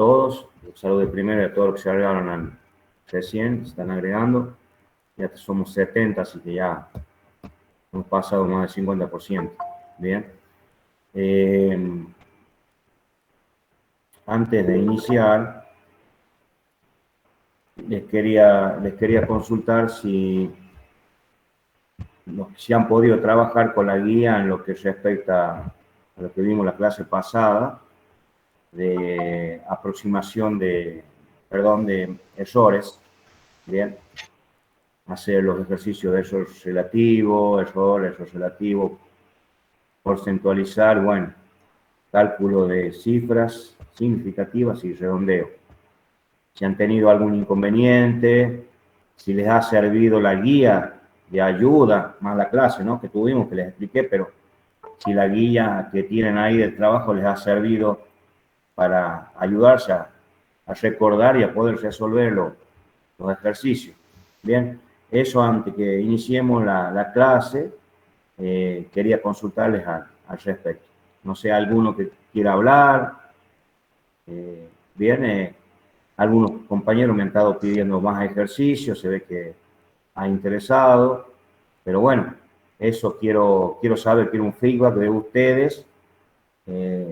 todos. Saludo de primero a todos los que se agregaron recién, se están agregando. Ya somos 70, así que ya hemos pasado más del 50%. Bien. Antes de iniciar, les quería consultar si han podido trabajar con la guía en lo que respecta a lo que vimos la clase pasada, de aproximación de errores. Bien. Hacer los ejercicios de error relativo, error relativo, porcentualizar, bueno, cálculo de cifras significativas y redondeo. Si han tenido algún inconveniente, si les ha servido la guía de ayuda, más la clase, ¿no?, que tuvimos, que les expliqué, pero si la guía que tienen ahí del trabajo les ha servido para ayudarse a recordar y a poder resolver los ejercicios. Bien, eso antes que iniciemos la clase, quería consultarles al respecto. No sé, alguno que quiera hablar. Bien, algunos compañeros me han estado pidiendo más ejercicios, se ve que ha interesado, pero bueno, eso quiero saber, quiero un feedback de ustedes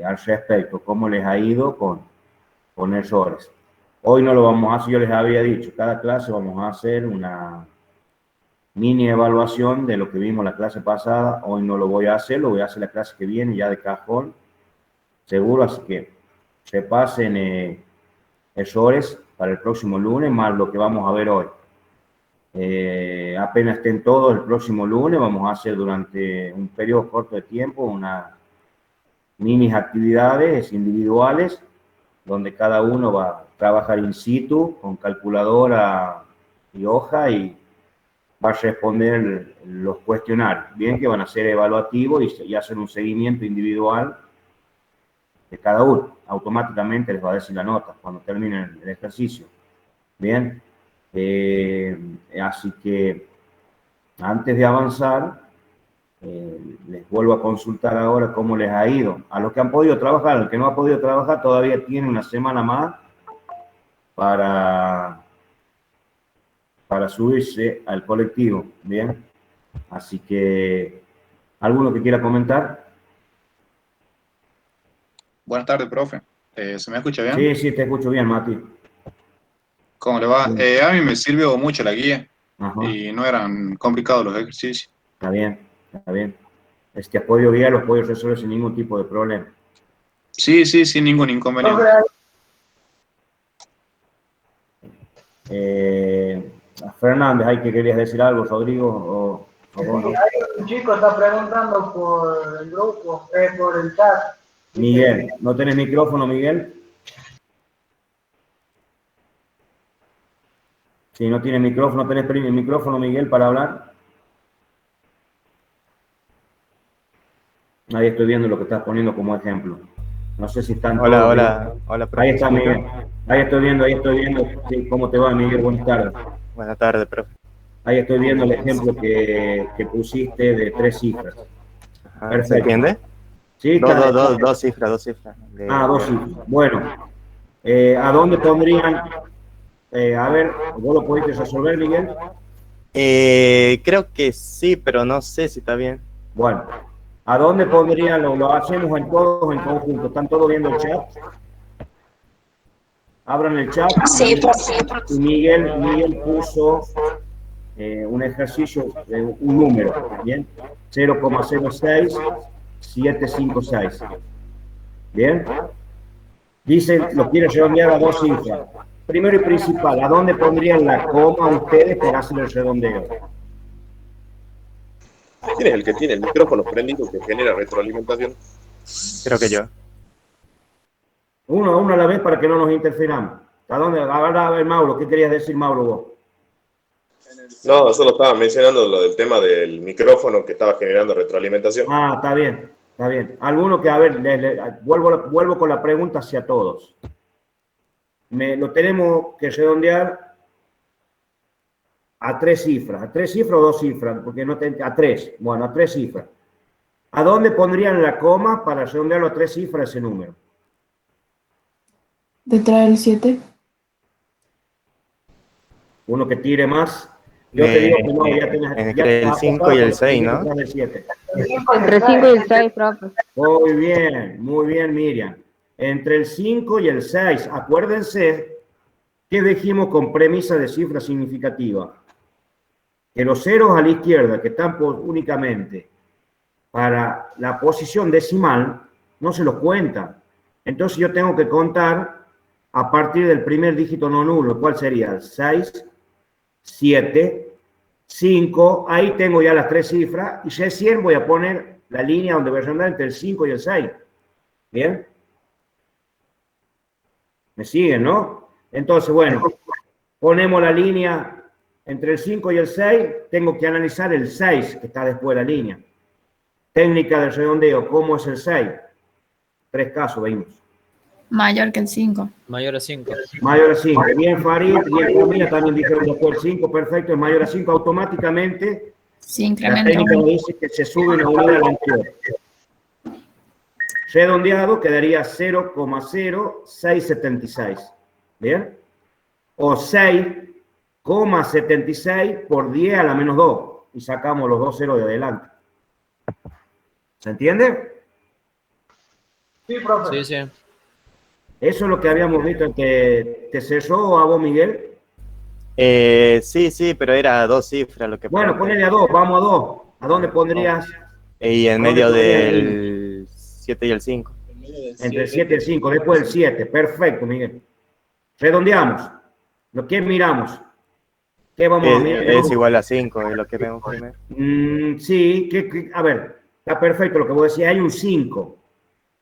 al respecto, cómo les ha ido con errores. Hoy no lo vamos a hacer, yo les había dicho, cada clase vamos a hacer una mini evaluación de lo que vimos la clase pasada. Hoy no lo voy a hacer, lo voy a hacer la clase que viene ya de cajón, seguro, así que repasen errores para el próximo lunes, más lo que vamos a ver hoy. Apenas estén todos el próximo lunes, vamos a hacer durante un periodo corto de tiempo unas mini actividades individuales donde cada uno va a trabajar in situ con calculadora y hoja y va a responder los cuestionarios. Bien, que van a ser evaluativos y hacer un seguimiento individual de cada uno. Automáticamente les va a decir la nota cuando terminen el ejercicio. Bien, así que antes de avanzar, les vuelvo a consultar ahora cómo les ha ido. A los que han podido trabajar, al que no ha podido trabajar, todavía tiene una semana más para subirse al colectivo. Bien, así que, ¿alguno que quiera comentar? Buenas tardes, profe. ¿Se me escucha bien? Sí, sí, te escucho bien, Mati. ¿Cómo le va? Sí. A mí me sirvió mucho la guía. Ajá. Y no eran complicados los ejercicios. Está bien, está bien. Es que has podido guiar, los puedes resolver sin ningún tipo de problema. Sí, sin ningún inconveniente. Fernández, ¿hay que querías decir algo, Rodrigo? Sí, hay un chico está preguntando por el grupo, por el chat. Miguel, ¿no tenés micrófono, Miguel? Si no tienes micrófono, ¿tenés el micrófono, Miguel, para hablar? Ahí estoy viendo lo que estás poniendo como ejemplo. No sé si están todos. Hola, profe. Ahí está, Miguel. Ahí estoy viendo. Sí, ¿cómo te va, Miguel? Buenas tardes. Buenas tardes, profe. Ahí estoy viendo el ejemplo que pusiste de 3 cifras. Ajá, ¿se entiende? Sí, dos cifras. 2 cifras. Bueno, ¿a dónde pondrían? A ver, ¿vos lo pudiste resolver, Miguel? Creo que sí, pero no sé si está bien. Bueno, ¿a dónde pondrían? Lo hacemos en todos en conjunto. ¿Están todos viendo el chat? Abran el chat. Sí, y Miguel puso un ejercicio, un número, ¿bien? 0,06756. ¿Bien? Dicen, lo quiere redondear a 2 cifras. Primero y principal, ¿a dónde pondrían la coma ustedes para hacer el redondeo? ¿Quién es el que tiene el micrófono prendido que genera retroalimentación? Creo que yo. Uno a la vez para que no nos interfiramos. ¿A dónde? A ver, Mauro, ¿qué querías decir, Mauro, vos? No, solo estaba mencionando lo del tema del micrófono que estaba generando retroalimentación. Ah, está bien, está bien. Alguno que, a ver, vuelvo con la pregunta hacia todos. Lo tenemos que redondear a 3 cifras. ¿A 3 cifras o 2 cifras? Porque no a 3. Bueno, a 3 cifras. ¿A dónde pondrían la coma para redondearlo a 3 cifras ese número? Detrás del 7. Uno que tire más. Yo te digo que no, ya tenés. Entre el 5 y el 6, ¿no? Detrás del 7. Entre el 5 y el 6, profe. Muy bien, Miriam. Entre el 5 y el 6, acuérdense que dijimos con premisa de cifra significativa. Que los ceros a la izquierda, que están únicamente para la posición decimal, no se los cuentan. Entonces yo tengo que contar a partir del primer dígito no nulo. ¿Cuál sería? 6, 7, 5. Ahí tengo ya las tres cifras. Y recién voy a poner la línea donde voy a andar entre el 5 y el 6. ¿Bien? ¿Me siguen, no? Entonces, bueno, ponemos la línea entre el 5 y el 6. Tengo que analizar el 6 que está después de la línea. Técnica del redondeo, ¿cómo es el 6? 3 casos, vimos. Mayor que el 5. Mayor a 5. Mayor a 5. Bien, Farid, bien, Camila, también dijeron después el 5, perfecto, es mayor a 5. Automáticamente, Sí, la incremento. técnica nos dice que se sube una unidad al anterior. Redondeado quedaría 0,0676. ¿Bien? O 6,76 por 10 a la menos 2. Y sacamos los dos ceros de adelante. ¿Se entiende? Sí, profe. Sí, sí. Eso es lo que habíamos visto. ¿Te cerró a vos, Miguel? Sí, pero era 2 cifras lo que Bueno, ponele a 2, vamos a 2. ¿A dónde pondrías? Y en ¿Dónde medio pondrías del 7 y el 5. Entre el 7 y el 5, después del 7. Perfecto, Miguel. Redondeamos. ¿Qué miramos? ¿Qué vamos a mirar? Es igual a 5, es lo que vemos primero. Sí, a ver, está perfecto lo que vos decías, hay un 5.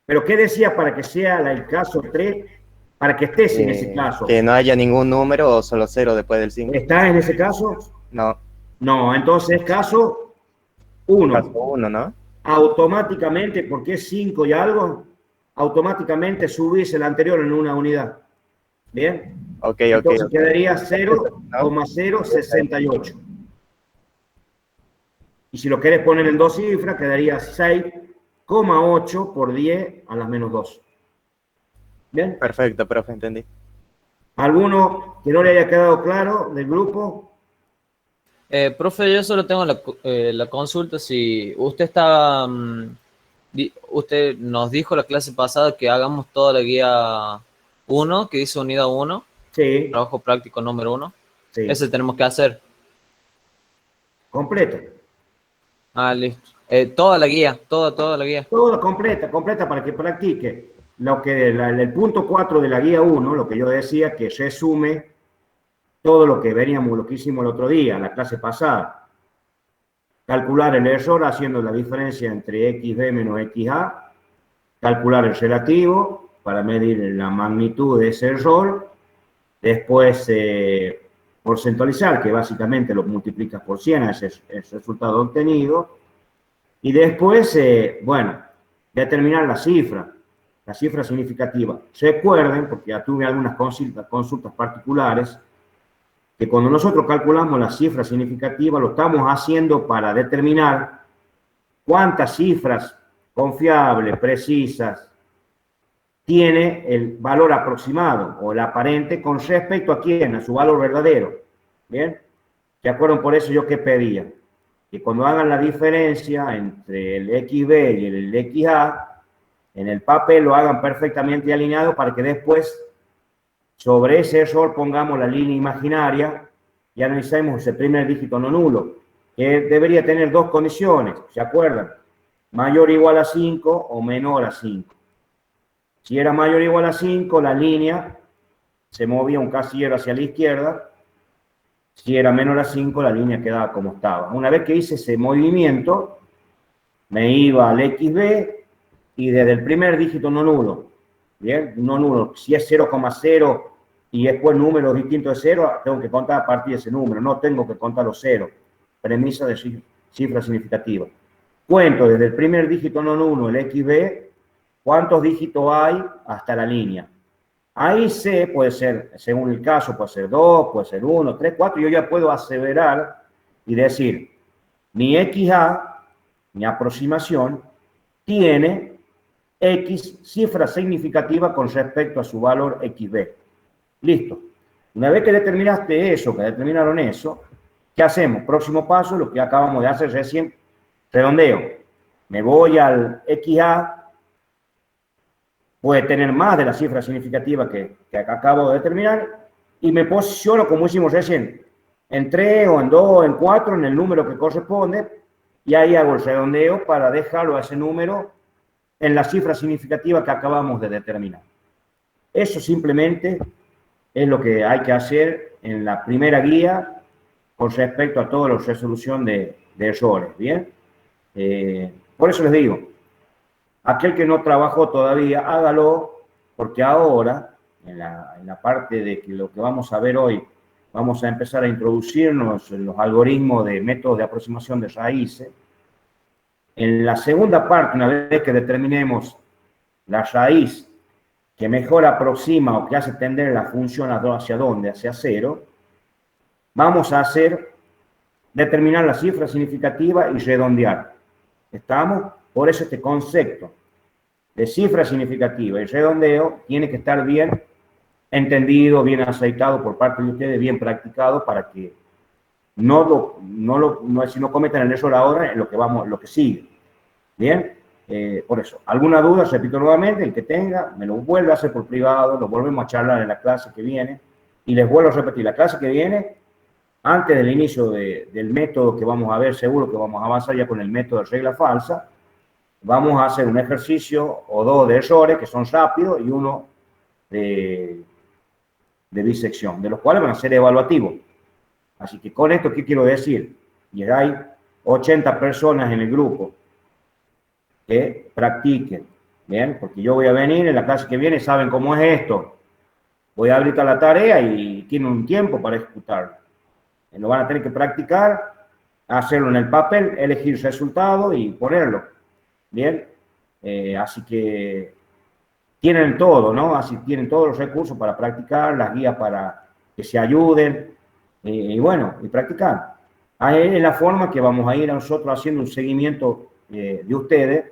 Pero ¿qué decía para que sea el caso 3? Para que estés en ese caso. Que no haya ningún número o solo 0 después del 5. ¿Estás en ese caso? No. No, entonces caso 1. Caso 1, ¿no? Automáticamente, porque es 5 y algo, automáticamente subís el anterior en una unidad. ¿Bien? Ok. Entonces quedaría 0,068. Y si lo querés poner en 2 cifras, quedaría 6,8 por 10 a las menos 2. ¿Bien? Perfecto, profe, entendí. ¿Alguno que no le haya quedado claro del grupo? Profe, yo solo tengo la consulta. Si usted está, usted nos dijo la clase pasada que hagamos toda la guía 1, que dice unidad 1, Sí, trabajo práctico número 1. sí. Ese tenemos que hacer. Completa. Ah, listo. Toda la guía, toda la guía. Todo completa para que practique. El punto 4 de la guía 1, lo que yo decía, que resume todo lo que hicimos el otro día, la clase pasada. Calcular el error haciendo la diferencia entre XB menos XA. Calcular el relativo para medir la magnitud de ese error. Después, porcentualizar, que básicamente lo multiplicas por 100, ese es el resultado obtenido. Y después, determinar la cifra significativa. Recuerden, porque ya tuve algunas consultas particulares, que cuando nosotros calculamos la cifra significativa, lo estamos haciendo para determinar cuántas cifras confiables, precisas, tiene el valor aproximado o el aparente con respecto a quién, a su valor verdadero. ¿Bien? ¿Se acuerdan? Por eso yo qué pedía? Que cuando hagan la diferencia entre el XB y el XA, en el papel lo hagan perfectamente alineado para que después sobre ese error pongamos la línea imaginaria y analicemos ese primer dígito no nulo, que debería tener dos condiciones, ¿se acuerdan? Mayor o igual a 5 o menor a 5. Si era mayor o igual a 5, la línea se movía un casillero hacia la izquierda. Si era menor a 5, la línea quedaba como estaba. Una vez que hice ese movimiento, me iba al XB y desde el primer dígito no nulo, ¿bien? No nulo, si es 0,0 y después números distintos de 0, tengo que contar a partir de ese número, no tengo que contar los ceros. Premisa de cifra significativa. Cuento desde el primer dígito no nulo, el XB, cuántos dígitos hay hasta la línea. Ahí C puede ser, según el caso, puede ser 2, puede ser 1, 3, 4. Yo ya puedo aseverar y decir, mi XA, mi aproximación, tiene X cifra significativa con respecto a su valor XB. Listo. Una vez que determinaste eso, que determinaron eso, ¿qué hacemos? Próximo paso, lo que acabamos de hacer recién, redondeo. Me voy al XA, puede tener más de la cifra significativa que acabo de determinar, y me posiciono, como hicimos recién, en 3 o en 2 o en 4, en el número que corresponde, y ahí hago el redondeo para dejarlo a ese número en la cifra significativa que acabamos de determinar. Eso simplemente es lo que hay que hacer en la primera guía con respecto a toda la resolución de errores, ¿bien? Por eso les digo, aquel que no trabajó todavía, hágalo, porque ahora, en la parte de que lo que vamos a ver hoy, vamos a empezar a introducirnos en los algoritmos de métodos de aproximación de raíces. En la segunda parte, una vez que determinemos la raíz que mejor aproxima o que hace tender la función hacia dónde, hacia 0, vamos a determinar la cifra significativa y redondear. ¿Estamos? Por eso este concepto de cifra significativa y redondeo tiene que estar bien entendido, bien aceitado por parte de ustedes, bien practicado para que si no cometan el error ahora en lo que sigue. Bien, por eso, alguna duda, repito nuevamente, el que tenga, me lo vuelve a hacer por privado, lo volvemos a charlar en la clase que viene, y les vuelvo a repetir, la clase que viene, antes del inicio del método que vamos a ver, seguro que vamos a avanzar ya con el método de regla falsa, vamos a hacer un ejercicio o 2 de errores que son rápidos y uno de bisección, de los cuales van a ser evaluativos. Así que con esto, ¿qué quiero decir? Y hay 80 personas en el grupo que practiquen, ¿bien? Porque yo voy a venir en la clase que viene, saben cómo es esto. Voy a habilitar la tarea y tienen un tiempo para ejecutarlo. Lo van a tener que practicar, hacerlo en el papel, elegir resultado y ponerlo, ¿bien? Así que tienen todo, ¿no? Así tienen todos los recursos para practicar, las guías para que se ayuden, y bueno, y practicar. Es la forma que vamos a ir a nosotros haciendo un seguimiento de ustedes,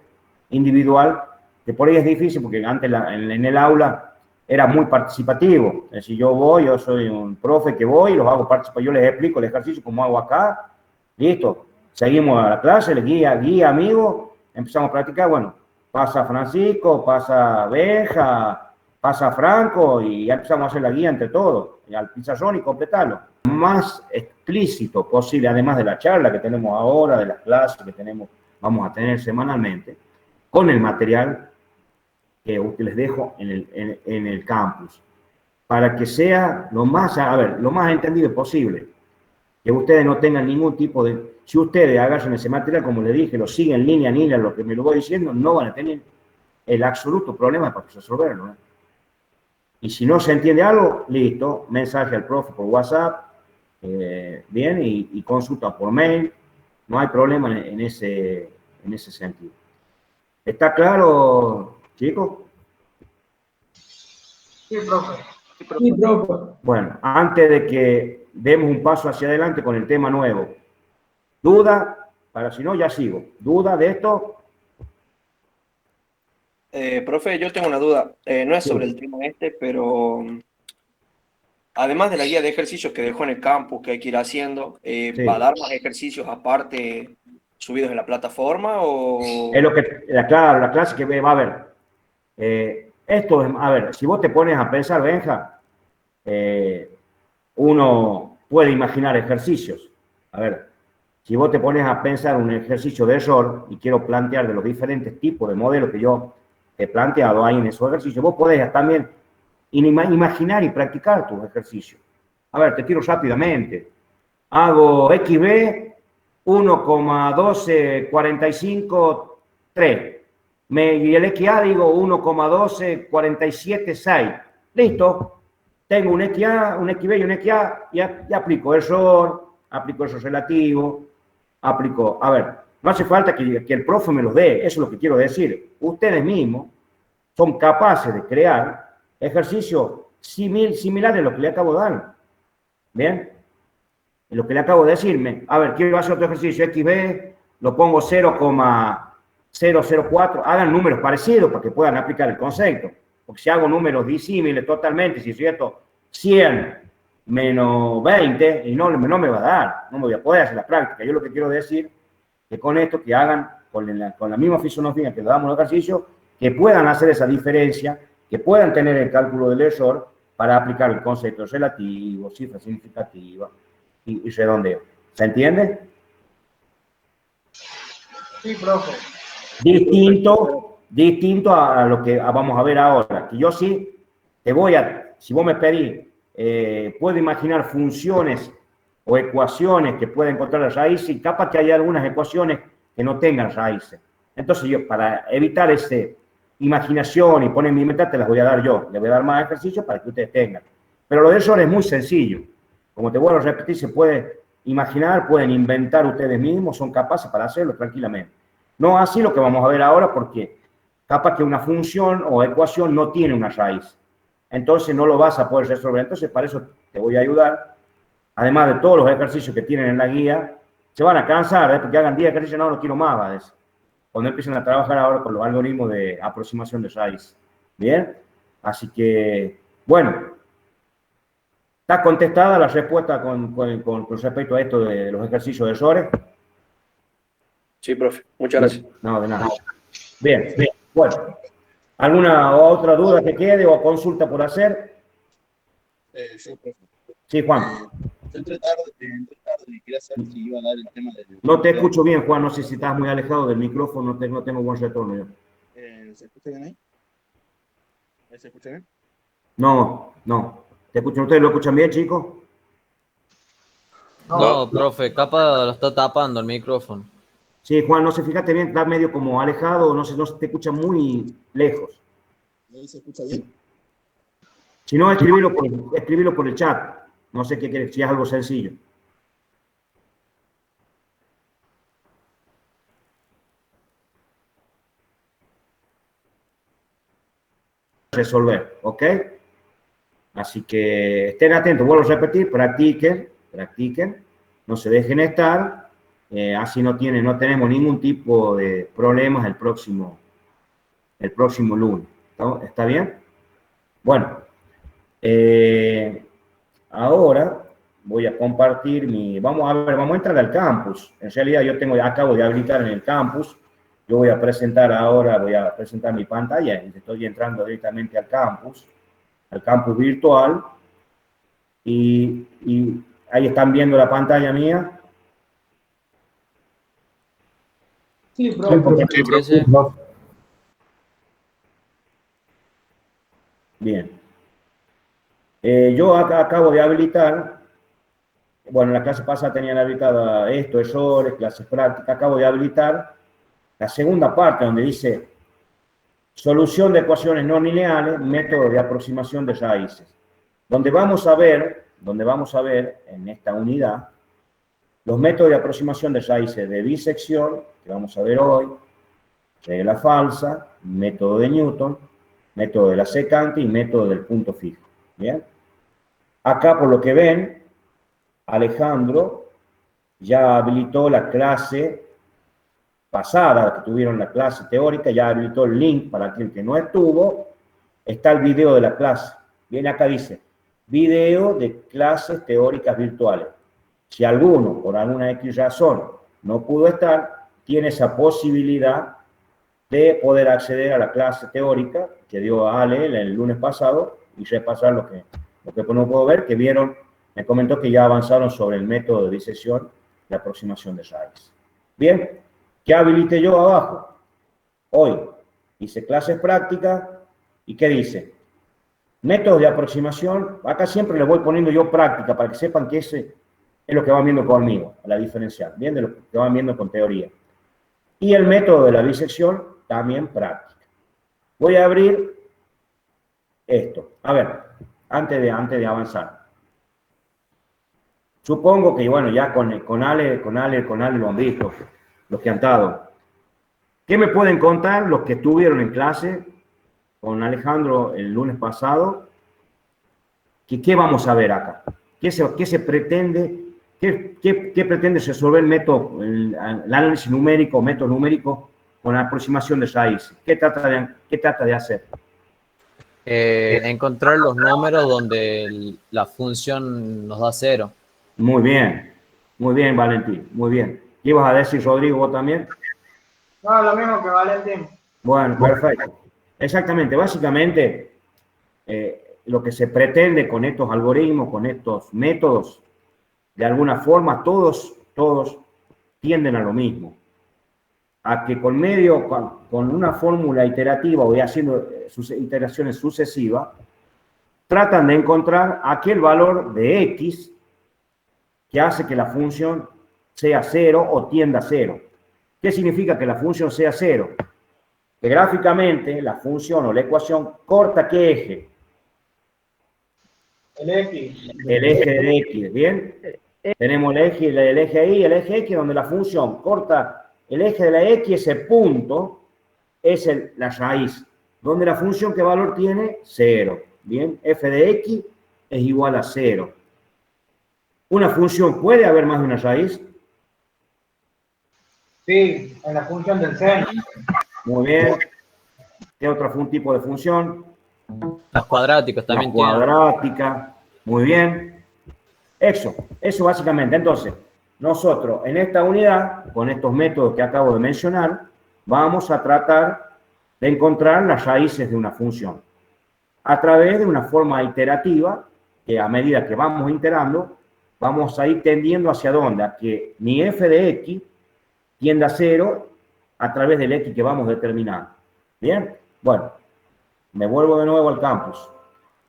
individual, que por ahí es difícil, porque antes en el aula era muy participativo. Es decir, yo soy un profe que voy, los hago participar, yo les explico el ejercicio como hago acá, listo, seguimos a la clase, les guía, amigo, empezamos a practicar, bueno, pasa Francisco, pasa Benja, pasa Franco, y ya empezamos a hacer la guía entre todos, y al pizarrón y completarlo. Más explícito posible, además de la charla que tenemos ahora, de las clases que vamos a tener semanalmente, con el material que les dejo en el campus, para que sea lo más entendido posible, que ustedes no tengan ningún tipo de... Si ustedes agarran ese material, como les dije, lo siguen en línea, lo que me lo voy diciendo, no van a tener el absoluto problema para resolverlo, ¿eh? Y si no se entiende algo, listo, mensaje al profe por WhatsApp, bien, y consulta por mail, no hay problema en ese sentido. ¿Está claro, chicos? Sí, profe. Sí, profe. Bueno, antes de que demos un paso hacia adelante con el tema nuevo, ¿duda? Para si no, ya sigo. ¿Duda de esto? Profe, yo tengo una duda. No es Sí. sobre el tema pero además de la guía de ejercicios que dejó en el campus que hay que ir haciendo, Sí. ¿va a dar más ejercicios aparte subidos en la plataforma o...? Es lo que, la clase que va a haber. Esto es, a ver, si vos te pones a pensar, Benja, uno puede imaginar ejercicios. A ver, si vos te pones a pensar un ejercicio de error, y quiero plantear de los diferentes tipos de modelos que yo he planteado ahí en esos ejercicios, vos podés también imaginar y practicar tus ejercicios. A ver, te tiro rápidamente. Hago XB 1,1245,3. Y el XA digo 1,1247,6. Listo. Tengo un XA, un XB y un XA y aplico error relativo, aplico. A ver, no hace falta que el profe me los dé, eso es lo que quiero decir. Ustedes mismos son capaces de crear ejercicios similares a lo que le acabo de dar. ¿Bien? Lo que le acabo de decirme. A ver, quiero hacer otro ejercicio XB, lo pongo 0,5 0,04, hagan números parecidos para que puedan aplicar el concepto. Porque si hago números disímiles totalmente, si es cierto, 100 menos 20, y no me va a dar, no me voy a poder hacer la práctica. Yo lo que quiero decir que con esto, que hagan con la misma fisonomía que le damos los ejercicios, que puedan hacer esa diferencia, que puedan tener el cálculo del error para aplicar el concepto relativo, cifra significativa y redondeo. ¿Se entiende? Sí, profe. Distinto a lo que vamos a ver ahora. Que yo sí si vos me pedís, puedo imaginar funciones o ecuaciones que pueden encontrar las raíces, y capaz que hay algunas ecuaciones que no tengan raíces. Entonces yo, para evitar imaginación y poner mi meta, te las voy a dar yo. Les voy a dar más ejercicios para que ustedes tengan. Pero lo de eso es muy sencillo. Como te vuelvo a repetir, se puede imaginar, pueden inventar ustedes mismos, son capaces para hacerlo tranquilamente. No así lo que vamos a ver ahora, porque capaz que una función o ecuación no tiene una raíz. Entonces no lo vas a poder resolver. Entonces para eso te voy a ayudar. Además de todos los ejercicios que tienen en la guía, se van a cansar, porque hagan 10 ejercicios, no quiero más de eso. Cuando empiecen a trabajar ahora con los algoritmos de aproximación de raíz. ¿Bien? Así que, bueno, ¿está contestada la respuesta con respecto a esto de los ejercicios de errores? Sí, profe. Muchas gracias. No, de nada. Bien. Bueno, ¿alguna otra duda que quede o consulta por hacer? Sí, profe. Sí, Juan. Yo entré tarde y quería saber si iba a dar el tema del... No te escucho bien, Juan. No sé si estás muy alejado del micrófono. No tengo buen retorno yo. ¿Se escucha bien ahí? ¿Ahí se escucha bien? No. ¿Te escuchan ustedes? ¿Lo escuchan bien, chicos? No, profe, capaz lo está tapando el micrófono. Sí, Juan, no sé, fíjate bien, está medio como alejado, no se te escucha muy lejos. ¿Ahí se escucha bien? Si no, escribilo por el chat. No sé qué quieres, si es algo sencillo. Resolver, ¿ok? Así que estén atentos, vuelvo a repetir, practiquen, no se dejen estar, así no tenemos ningún tipo de problemas el próximo lunes. ¿Está bien? Bueno, ahora voy a compartir vamos a entrar al campus. En realidad acabo de habilitar en el campus. Yo voy a presentar mi pantalla y estoy entrando directamente al campus virtual. Y ahí están viendo la pantalla mía. Sí, profe. Sí. Bien. Yo acabo de habilitar, bueno, en la clase pasada tenían habilitada errores, clases prácticas, acabo de habilitar la segunda parte donde dice solución de ecuaciones no lineales, método de aproximación de raíces, donde vamos a ver en esta unidad los métodos de aproximación de raíces de bisección, que vamos a ver hoy, regla falsa, método de Newton, método de la secante y método del punto fijo. ¿Bien? Acá, por lo que ven, Alejandro ya habilitó la clase pasada, que tuvieron la clase teórica, ya habilitó el link para aquel que no estuvo, está el video de la clase. Bien, acá dice, video de clases teóricas virtuales. Si alguno, por alguna X razón, no pudo estar, tiene esa posibilidad de poder acceder a la clase teórica que dio Ale el lunes pasado y repasar lo que no puedo ver, que vieron, me comentó que ya avanzaron sobre el método de disección de aproximación de raíz. Bien, ¿qué habilité yo abajo? Hoy hice clases prácticas y ¿qué dice? Métodos de aproximación, acá siempre les voy poniendo yo práctica para que sepan que ese es lo que van viendo conmigo, a la diferencial, bien, de lo que van viendo con teoría. Y el método de la bisección, también práctica. Voy a abrir esto. A ver, antes de avanzar. Supongo que, bueno, ya con Ale lo han visto, los que han estado. ¿Qué me pueden contar los que estuvieron en clase con Alejandro el lunes pasado? ¿Qué vamos a ver acá? ¿Qué se pretende? ¿Qué pretende resolver el análisis numérico, método numérico con la aproximación de raíces? ¿Qué trata de hacer? Encontrar los números donde la función nos da 0. Muy bien, Valentín, muy bien. ¿Qué ibas a decir, Rodrigo, vos también? No, lo mismo que Valentín. Bueno, perfecto. Exactamente, básicamente lo que se pretende con estos algoritmos, con estos métodos, de alguna forma todos tienden a lo mismo. A que con una fórmula iterativa o haciendo sus iteraciones sucesivas, tratan de encontrar aquel valor de X que hace que la función sea 0 o tienda a 0. ¿Qué significa que la función sea 0? Que gráficamente la función o la ecuación corta ¿qué eje? El X. El eje de X, ¿bien? Tenemos el eje Y, el eje X, donde la función corta el eje de la X, ese punto, es la raíz, donde la función ¿qué valor tiene? 0. Bien, f de X es igual a 0. ¿Una función puede haber más de una raíz? Sí, en la función del seno. Muy bien. ¿Qué otro tipo de función? Las cuadráticas también La cuadrática. Muy bien. Eso básicamente. Entonces, nosotros en esta unidad, con estos métodos que acabo de mencionar, vamos a tratar de encontrar las raíces de una función a través de una forma iterativa que a medida que vamos iterando, vamos a ir tendiendo hacia dónde, a que mi f de x tienda a 0 a través del x que vamos determinando. ¿Bien? Bueno, me vuelvo de nuevo al campus.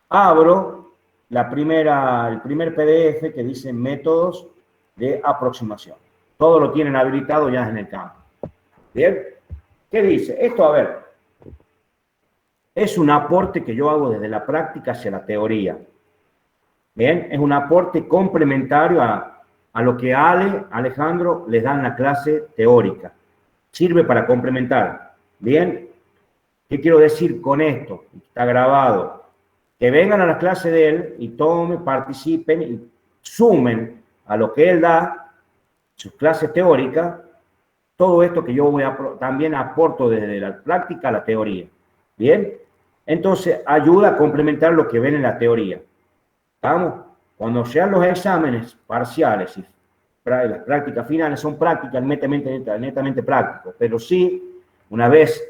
Abro el primer PDF que dice métodos de aproximación. Todo lo tienen habilitado ya en el campo. ¿Bien? ¿Qué dice? Esto, a ver, es un aporte que yo hago desde la práctica hacia la teoría. ¿Bien? Es un aporte complementario a lo que Alejandro les da en la clase teórica. Sirve para complementar. ¿Bien? ¿Qué quiero decir con esto? Está grabado. Que vengan a la clase de él y tomen, participen y sumen a lo que él da, sus clases teóricas, todo esto que yo también aporto desde la práctica a la teoría. ¿Bien? Entonces, ayuda a complementar lo que ven en la teoría. ¿Vamos? Cuando sean los exámenes parciales y las prácticas finales son prácticas netamente prácticas, pero sí, una vez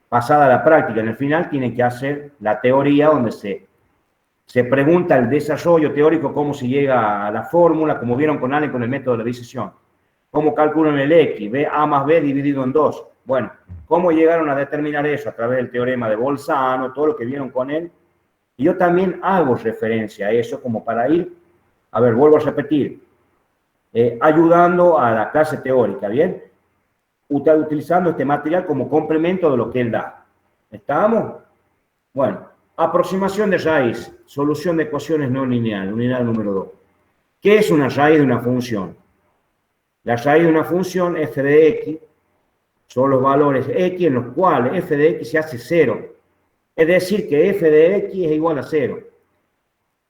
pasada la práctica en el final, tienen que hacer la teoría donde se pregunta el desarrollo teórico, cómo se llega a la fórmula, como vieron con Allen con el método de la disección. ¿Cómo calculan el X? A más B dividido en 2. Bueno, ¿cómo llegaron a determinar eso? A través del teorema de Bolzano, todo lo que vieron con él. Y yo también hago referencia a eso como para ir, a ver, vuelvo a repetir, ayudando a la clase teórica, ¿bien? Utilizando este material como complemento de lo que él da. ¿Estamos? Bueno, aproximación de raíz, solución de ecuaciones no lineales, unidad número 2. ¿Qué es una raíz de una función? La raíz de una función, f de x, son los valores x en los cuales f de x se hace 0. Es decir, que f de x es igual a 0.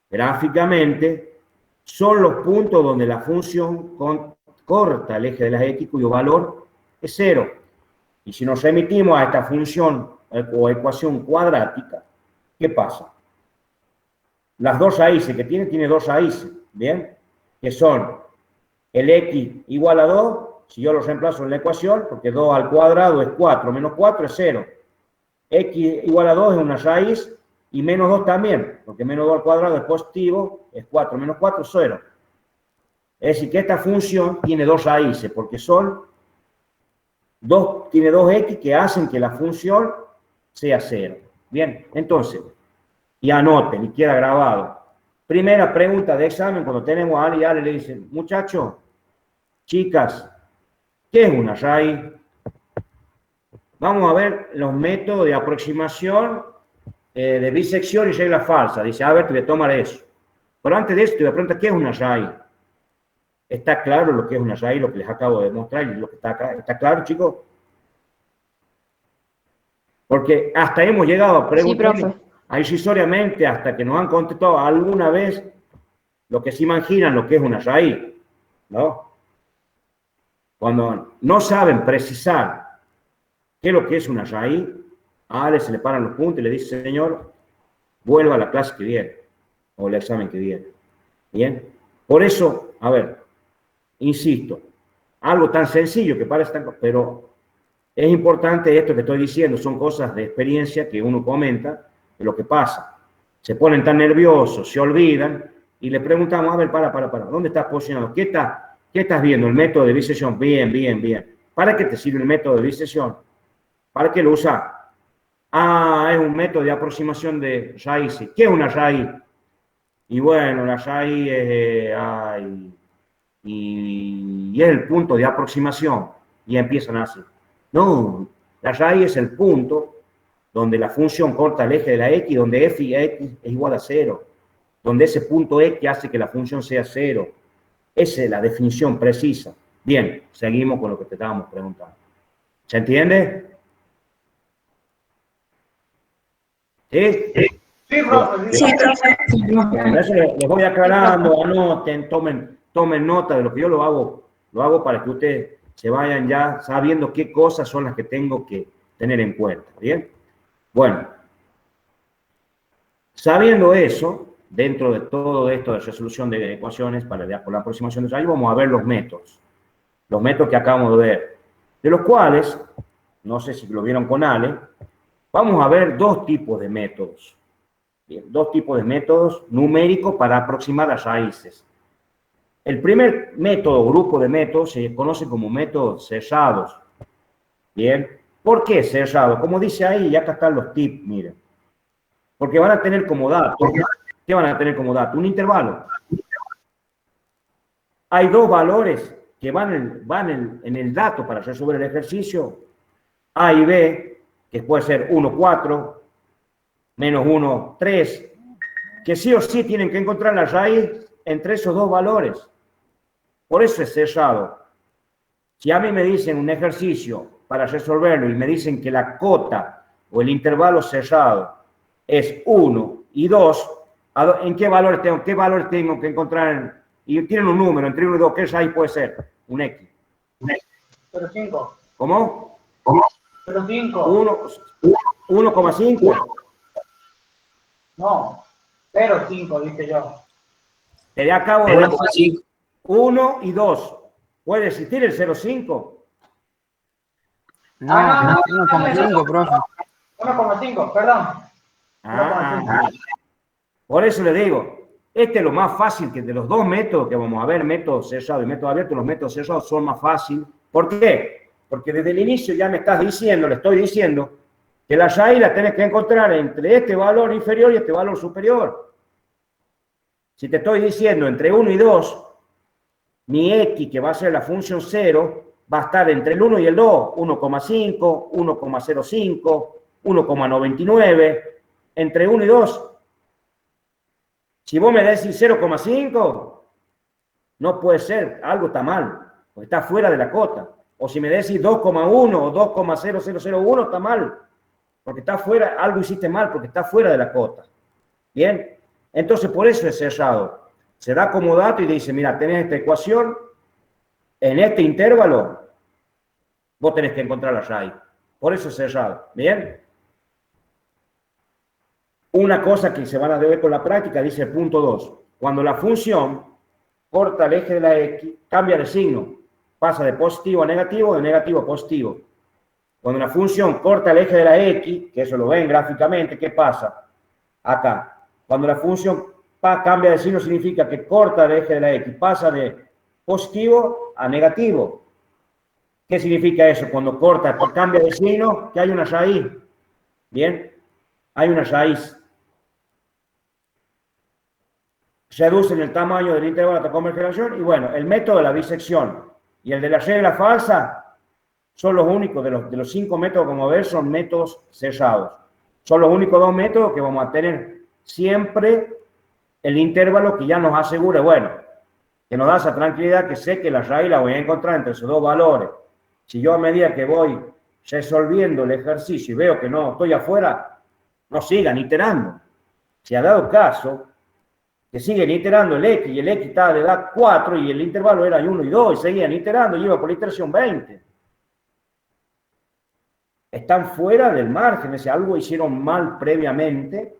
Gráficamente, son los puntos donde la función corta el eje de las x cuyo valor es 0. Y si nos remitimos a esta función o ecuación cuadrática, ¿qué pasa? Las dos raíces que tiene dos raíces, ¿bien? Que son el x igual a 2, si yo lo reemplazo en la ecuación, porque 2 al cuadrado es 4, menos 4 es 0. X igual a 2 es una raíz, y menos 2 también, porque menos 2 al cuadrado es positivo, es 4, menos 4 es 0. Es decir, que esta función tiene dos raíces, porque tiene dos x que hacen que la función sea 0. Bien, entonces, y anoten, y queda grabado. Primera pregunta de examen, cuando tenemos a Ale y Ale le dicen, muchachos, chicas, ¿qué es una raíz? Vamos a ver los métodos de aproximación de bisección y regla falsa. Dice, a ver, te voy a tomar eso. Pero antes de eso, te voy a preguntar, ¿qué es una raíz? ¿Está claro lo que es una raíz, lo que les acabo de mostrar y lo que está acá? ¿Está claro, chicos? Porque hasta hemos llegado a preguntar irrisoriamente hasta que nos han contestado alguna vez lo que se imaginan lo que es una raíz, ¿no? Cuando no saben precisar ¿Qué es lo que es una raíz? A Ale se le paran los puntos y le dice, señor, vuelva a la clase que viene, o el examen que viene. ¿Bien? Por eso, a ver, insisto, algo tan sencillo que parece tan... pero es importante esto que estoy diciendo, son cosas de experiencia que uno comenta, de lo que pasa. Se ponen tan nerviosos, se olvidan, y le preguntamos, a ver, para, ¿dónde estás posicionado? ¿Qué estás viendo? El método de bisección, bien. ¿Para qué te sirve el método de bisección? ¿Para qué lo usas? Ah, es un método de aproximación de raíces. ¿Qué es una raíz? Y bueno, la raíz es, y es el punto de aproximación. Y empiezan así. No, la raíz es el punto donde la función corta el eje de la x, donde f y x es igual a 0. Donde ese punto x hace que la función sea 0. Esa es la definición precisa. Bien, seguimos con lo que te estábamos preguntando. ¿Se entiende? ¿Sí? Sí, profe. Sí, profe. Bueno, eso les voy aclarando, anoten, tomen nota de lo que yo lo hago para que ustedes se vayan ya sabiendo qué cosas son las que tengo que tener en cuenta, ¿bien? Bueno, sabiendo eso, dentro de todo esto de resolución de ecuaciones por la aproximación de raíz, vamos a ver los métodos que acabamos de ver, de los cuales, no sé si lo vieron con Ale, vamos a ver dos tipos de métodos. Bien, dos tipos de métodos numéricos para aproximar las raíces. El primer método, grupo de métodos, se conoce como métodos cerrados. Bien, ¿por qué cerrado? Como dice ahí, y acá están los tips, miren. Porque van a tener como dato, ¿qué van a tener como dato? Un intervalo. Hay dos valores que van en el dato para resolver el ejercicio, A y B, que puede ser 1, 4, menos 1, 3, que sí o sí tienen que encontrar la raíz entre esos dos valores. Por eso es cerrado. Si a mí me dicen un ejercicio para resolverlo y me dicen que la cota o el intervalo cerrado es 1 y 2, ¿en qué valores tengo que encontrar? Y tienen un número entre 1 y 2, ¿qué raíz puede ser? Un X. 0,5. ¿Cómo? 0,5. 1,5. No, 0,5 dije yo. Te acabo de decir 1 y 2. ¿Puede existir el 0,5? No, 1,5, profe. 1,5, perdón. Por eso le digo, este es lo más fácil que de los dos métodos que vamos a ver, método cerrado y método abierto, los métodos cerrados son más fáciles. ¿Por qué? Porque desde el inicio ya me estás diciendo, le estoy diciendo, que la raíz la tenés que encontrar entre este valor inferior y este valor superior. Si te estoy diciendo entre 1 y 2, mi x, que va a ser la función 0, va a estar entre el 1 y el 2, 1,5, 1,05, 1,99, entre 1 y 2. Si vos me decís 0,5, no puede ser, algo está mal, porque está fuera de la cota. O si me decís 2,1 o 2,0001, está mal, porque está fuera, algo hiciste mal, porque está fuera de la cota. Bien, entonces por eso es cerrado. Se da como dato y dice, mira, tenés esta ecuación, en este intervalo, vos tenés que encontrar la raíz. Por eso es cerrado. Bien. Una cosa que se van a ver con la práctica, dice el punto 2. Cuando la función corta el eje de la X, cambia de signo. Pasa de positivo a negativo, de negativo a positivo. Cuando la función corta el eje de la X, que eso lo ven gráficamente, ¿qué pasa? Acá. Cuando la función cambia de signo, significa que corta el eje de la X, pasa de positivo a negativo. ¿Qué significa eso? Cuando corta, cambia de signo, que hay una raíz. Bien, hay una raíz. Reducen el tamaño del intervalo hasta convergencia y bueno, el método de la bisección y el de la regla falsa son los únicos de los 5 métodos, como ver, son métodos cerrados. Son los únicos 2 métodos que vamos a tener siempre el intervalo que ya nos asegura, bueno, que nos da esa tranquilidad que sé que la raíz la voy a encontrar entre esos dos valores. Si yo a medida que voy resolviendo el ejercicio y veo que no estoy afuera, no sigan iterando. Si ha dado caso que siguen iterando el X y el X está de edad 4 y el intervalo era 1 y 2 y seguían iterando y iba por la iteración 20. están fuera del margen, es decir, algo hicieron mal previamente,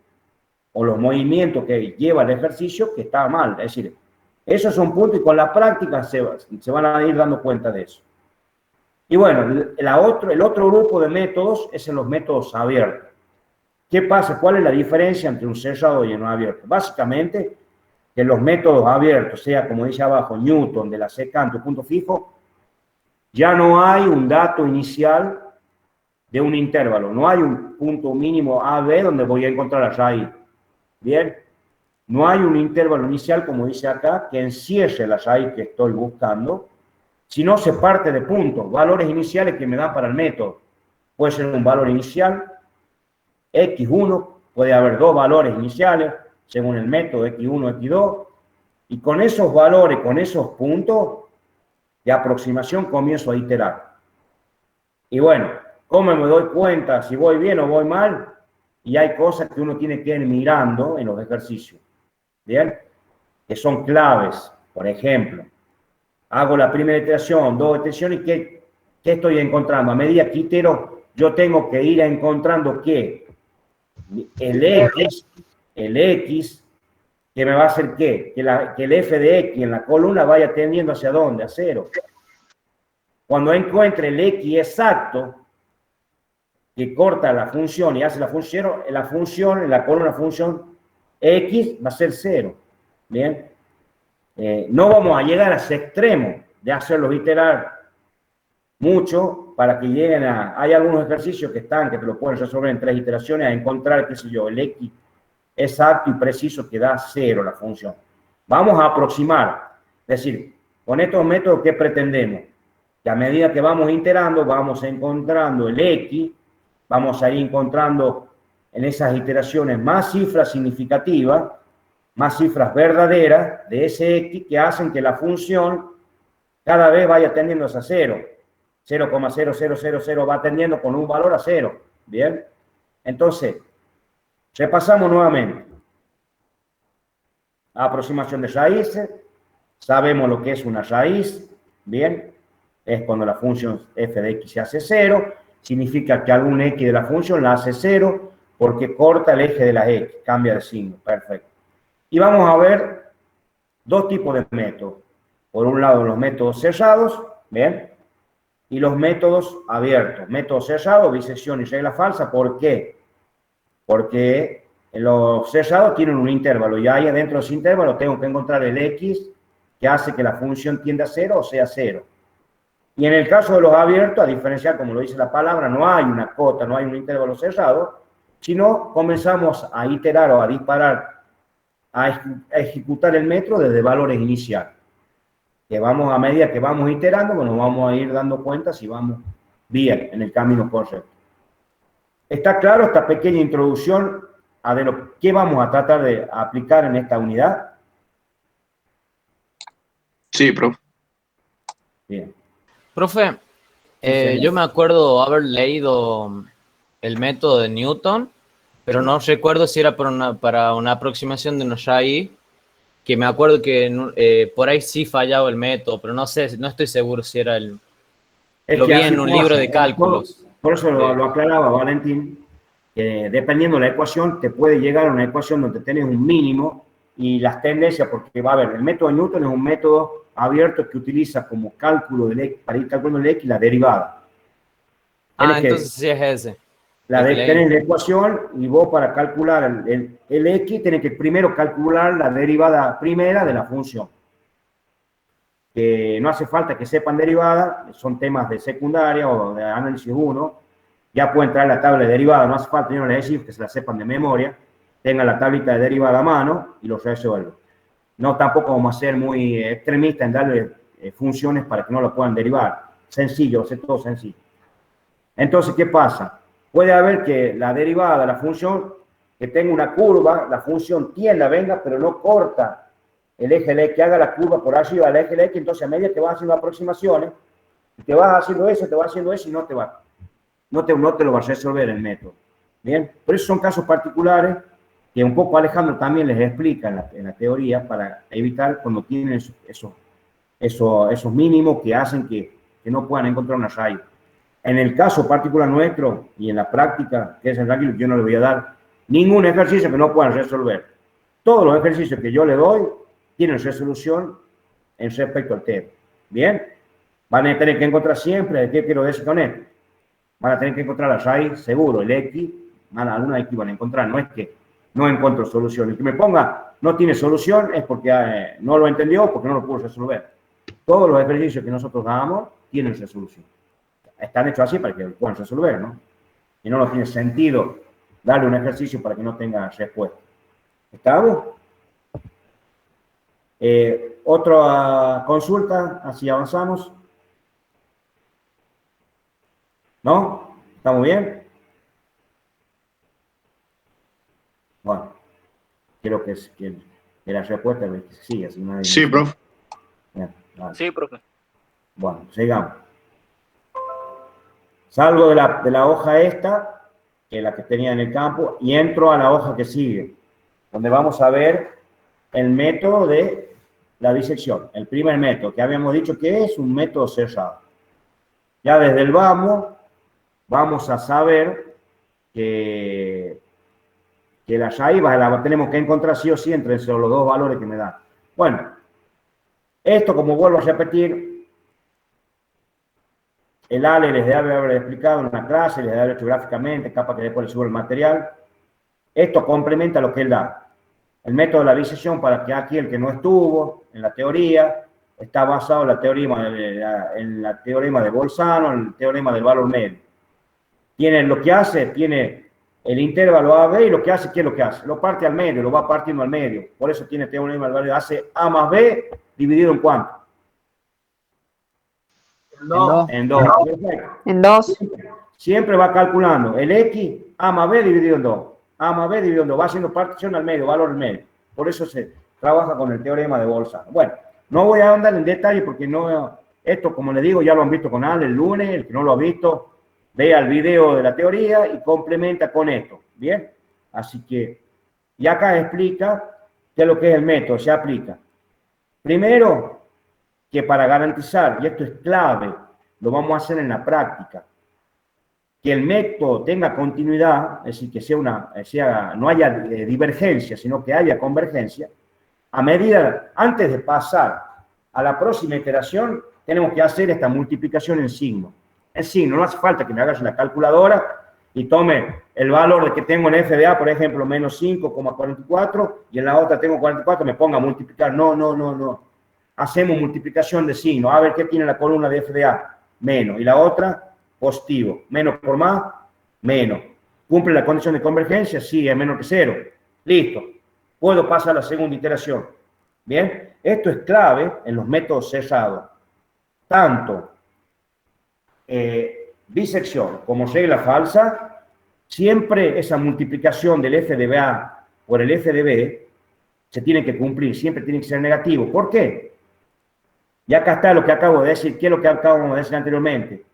o los movimientos que lleva el ejercicio que está mal. Es decir, esos son puntos y con la práctica se van a ir dando cuenta de eso. Y bueno, el otro grupo de métodos es en los métodos abiertos. ¿Qué pasa? ¿Cuál es la diferencia entre un cerrado y un abierto? Básicamente, que los métodos abiertos, sea como dice abajo, Newton, de la secante, punto fijo, ya no hay un dato inicial de un intervalo. No hay un punto mínimo AB donde voy a encontrar la raíz. Bien, no hay un intervalo inicial, como dice acá, que encierre la raíz que estoy buscando, sino se parte de puntos, valores iniciales que me dan para el método. Puede ser un valor inicial, X1, puede haber dos valores iniciales, según el método X1, X2, y con esos valores, con esos puntos de aproximación comienzo a iterar. Y bueno, ¿cómo me doy cuenta si voy bien o voy mal? Y hay cosas que uno tiene que ir mirando en los ejercicios, ¿bien? Que son claves. Por ejemplo, hago la primera iteración, dos iteraciones, y ¿qué estoy encontrando? A medida que itero, yo tengo que ir encontrando que el X, que me va a hacer ¿qué? Que el f de X en la columna vaya tendiendo hacia ¿dónde? A 0. Cuando encuentre el X exacto, que corta la función y hace la función, en la columna función X va a ser 0. Bien. No vamos a llegar a ese extremo de hacerlos iterar mucho para que lleguen a... Hay algunos ejercicios que te lo pueden resolver en 3 iteraciones, a encontrar, qué sé yo, el X exacto y preciso que da 0 la función. Vamos a aproximar. Es decir, con estos métodos, ¿qué pretendemos? Que a medida que vamos iterando, vamos encontrando el X, vamos a ir encontrando en esas iteraciones más cifras significativas, más cifras verdaderas de ese X que hacen que la función cada vez vaya tendiendo hacia 0. 0,0000 va tendiendo con un valor a 0. ¿Bien? Entonces, repasamos nuevamente. Aproximación de raíces. Sabemos lo que es una raíz. ¿Bien? Es cuando la función f de x se hace 0. Significa que algún x de la función la hace 0 porque corta el eje de la x. Cambia de signo. Perfecto. Y vamos a ver dos tipos de métodos. Por un lado, los métodos cerrados. ¿Bien? Y los métodos abiertos. Método cerrado, bisección y regla falsa. ¿Por qué? Porque los cerrados tienen un intervalo y ahí adentro de ese intervalo tengo que encontrar el X que hace que la función tienda a 0 o sea 0. Y en el caso de los abiertos, a diferenciar, como lo dice la palabra, no hay una cota, no hay un intervalo cerrado, sino comenzamos a iterar o a disparar, a ejecutar el método desde valores iniciales. Que vamos, a medida que vamos iterando, bueno, vamos a ir dando cuenta si vamos bien en el camino correcto. ¿Está claro esta pequeña introducción a de lo que vamos a tratar de aplicar en esta unidad? Sí, profe. Bien. Profe, yo me acuerdo haber leído el método de Newton, pero no recuerdo si era para una aproximación de una raíz, que me acuerdo que por ahí sí fallaba el método, pero no sé, no estoy seguro si era el... Lo vi en un libro de cálculos. Por eso lo aclaraba Valentín, que dependiendo de la ecuación, te puede llegar a una ecuación donde tenés un mínimo y las tendencias, porque va a haber, el método de Newton es un método abierto que utiliza como cálculo del X, para ir calculando el X, la derivada. Entonces sí es ese. Tenés la ecuación y vos para calcular el X tenés que primero calcular la derivada primera de la función. Que no hace falta que sepan derivada, son temas de secundaria o de análisis 1, ya pueden traer la tabla de derivada, no hace falta, yo no les decir que se la sepan de memoria, tengan la tablita de derivada a mano y los resuelven. No tampoco vamos a ser muy extremistas en darle funciones para que no lo puedan derivar. Sencillo, es todo sencillo. Entonces, ¿qué pasa? Puede haber que la derivada de la función, que tenga una curva, la función tienda, venga, pero no corta el eje del X, que haga la curva por arriba del eje del X, entonces a medida que vas haciendo aproximaciones, te vas haciendo eso y no te lo vas a resolver el método. Bien, por eso son casos particulares que un poco Alejandro también les explica en la teoría para evitar cuando tienen esos mínimos que hacen que no puedan encontrar una raíz. En el caso particular nuestro y en la práctica, que es el tranquilo, yo no le voy a dar ningún ejercicio que no puedan resolver. Todos los ejercicios que yo le doy tienen resolución en respecto al tema. ¿Bien? Van a tener que encontrar siempre, ¿qué quiero decir con esto? Van a tener que encontrar la raíz, seguro, el X, alguna X van a encontrar, no es que no encuentro solución. El que me ponga no tiene solución es porque no lo entendió, porque no lo pudo resolver. Todos los ejercicios que nosotros damos tienen resolución. Están hechos así para que lo puedan resolver, ¿no? Y no tiene sentido darle un ejercicio para que no tenga respuesta. ¿Estamos? Otra consulta, así avanzamos. ¿No? ¿Estamos bien? Bueno, creo que la respuesta es que sí, así nadie. Sí, profe. Bien, vale. Sí, profe. Bueno, sigamos. Salgo de la hoja esta, que es la que tenía en el campo, y entro a la hoja que sigue, donde vamos a ver el método de la disección. El primer método, que habíamos dicho que es un método cerrado. Ya desde el vamos a saber que la raíz la tenemos que encontrar sí o sí entre los dos valores que me dan. Bueno, esto, como vuelvo a repetir, el ALE les debe haber explicado en una clase, les debe haber hecho gráficamente, capaz que después les subo el material. Esto complementa lo que él da. El método de la disección, para que aquí el que no estuvo en la teoría, está basado en la teorema de Bolzano, en el teorema del valor medio. Tiene lo que hace, tiene el intervalo AB y lo que hace, ¿qué es lo que hace? Lo parte al medio, lo va partiendo al medio. Por eso tiene teorema del valor, hace A más B dividido en ¿cuánto? En 2. En 2. Siempre va calculando el X, A más B dividido en 2. A más B dividido en 2. Va haciendo partición al medio, valor al medio. Por eso se trabaja con el teorema de Bolzano. Bueno, no voy a andar en detalle porque no, esto, como le digo, ya lo han visto con Ale el lunes. El que no lo ha visto, vea el video de la teoría y complementa con esto. ¿Bien? Así que, y acá explica qué es lo que es el método, se aplica. Primero, que para garantizar, y esto es clave, lo vamos a hacer en la práctica, que el método tenga continuidad, es decir, que no haya divergencia, sino que haya convergencia, a medida, antes de pasar a la próxima iteración, tenemos que hacer esta multiplicación en signo. En signo, no hace falta que me hagas una calculadora y tome el valor de que tengo en FDA, por ejemplo, menos 5,44, y en la otra tengo 44, me ponga a multiplicar. No. Hacemos multiplicación de signo. A ver qué tiene la columna de FDA. Menos. Y la otra, positivo. Menos por más, menos. ¿Cumple la condición de convergencia? Sí, es menor que 0. Listo. Puedo pasar a la segunda iteración. Bien. Esto es clave en los métodos cerrados. Tanto disección como regla falsa, siempre esa multiplicación del f de A por el f de B se tiene que cumplir. Siempre tiene que ser negativo. ¿Por qué? Y acá está lo que acabo de decir. ¿Qué es lo que acabo de decir anteriormente?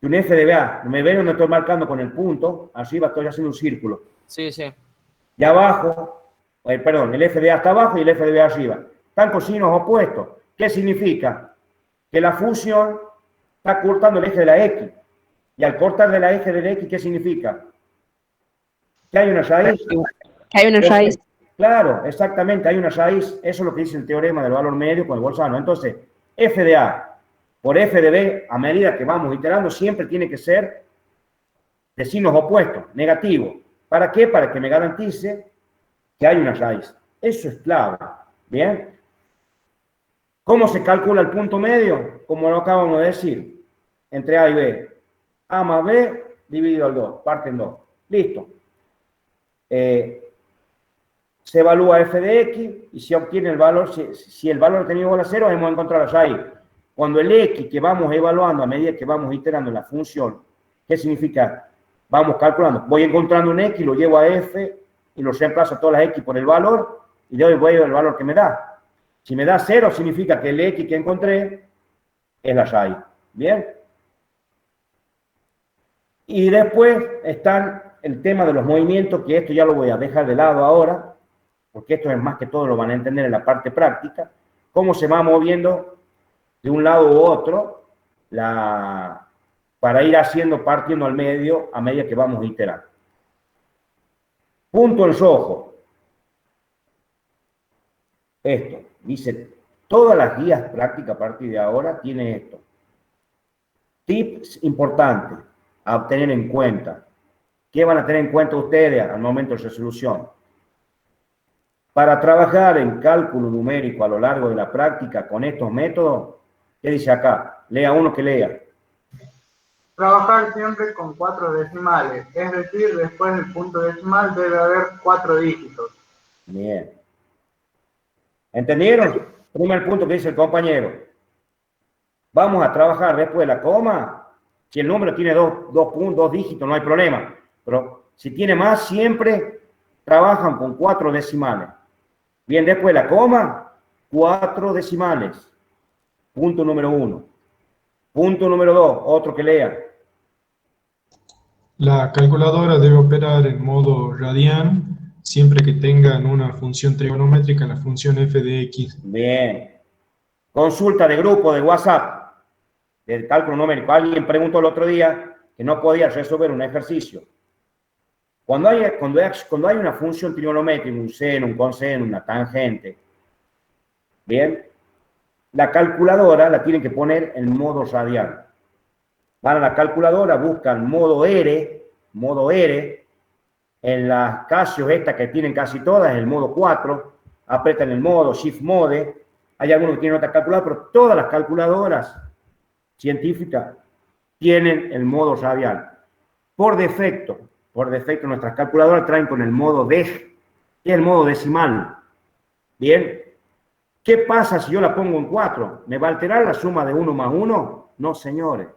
Que un f de BA, me ven donde estoy marcando con el punto, arriba estoy haciendo un círculo. Sí, sí. Y abajo, el f de A está abajo y el f de B arriba. Están con signos opuestos. ¿Qué significa? Que la fusión está cortando el eje de la X. Y al cortar de la eje del X, ¿qué significa? Que hay una raíz. Hay una raíz. Claro, exactamente, hay una raíz. Eso es lo que dice el teorema del valor medio con el Bolzano. Entonces, f de A por f de B, a medida que vamos iterando, siempre tiene que ser de signos opuestos, negativo. ¿Para qué? Para que me garantice que hay una raíz. Eso es clave. ¿Bien? ¿Cómo se calcula el punto medio? Como lo acabamos de decir, entre A y B. A más B dividido al 2, parte en 2. Listo. Se evalúa f de x y se obtiene el valor, si el valor tenido igual a 0, hemos encontrado la raíz. Cuando el x que vamos evaluando a medida que vamos iterando en la función, ¿qué significa? Vamos calculando, voy encontrando un x, lo llevo a f y lo reemplazo a todas las x por el valor y de hoy voy a ver el valor que me da. Si me da 0, significa que el x que encontré es la raíz. ¿Bien? Y después está el tema de los movimientos, que esto ya lo voy a dejar de lado ahora, porque esto es más que todo lo van a entender en la parte práctica, cómo se va moviendo de un lado u otro para ir haciendo, partiendo al medio a medida que vamos a iterar. Punto en rojo. Esto, dice, todas las guías prácticas a partir de ahora tienen esto. Tips importantes a tener en cuenta. ¿Qué van a tener en cuenta ustedes al momento de resolución? Para trabajar en cálculo numérico a lo largo de la práctica con estos métodos, ¿qué dice acá? Lea uno que lea. Trabajar siempre con 4 decimales, es decir, después del punto decimal debe haber 4 dígitos. Bien. ¿Entendieron? Primer punto que dice el compañero. Vamos a trabajar después de la coma. Si el número tiene dos dígitos, no hay problema. Pero si tiene más, siempre trabajan con 4 decimales. Bien, después de la coma, 4 decimales. Punto número 1. Punto número 2, otro que lea. La calculadora debe operar en modo radian siempre que tengan una función trigonométrica en la función f de x. Bien. Consulta de grupo de WhatsApp del cálculo numérico. Alguien preguntó el otro día que no podía resolver un ejercicio. Cuando hay una función trigonométrica, un seno, un coseno, una tangente, bien, la calculadora la tienen que poner en modo radial. Van a la calculadora, buscan modo R, en las Casio estas que tienen casi todas, el modo 4, apretan el modo, Shift Mode, hay algunos que tienen otra calculadora, pero todas las calculadoras científicas tienen el modo radial. Por defecto nuestras calculadoras traen con el modo DEG, que es el modo decimal. Bien, ¿qué pasa si yo la pongo en 4? ¿Me va a alterar la suma de 1 más 1? No, señores.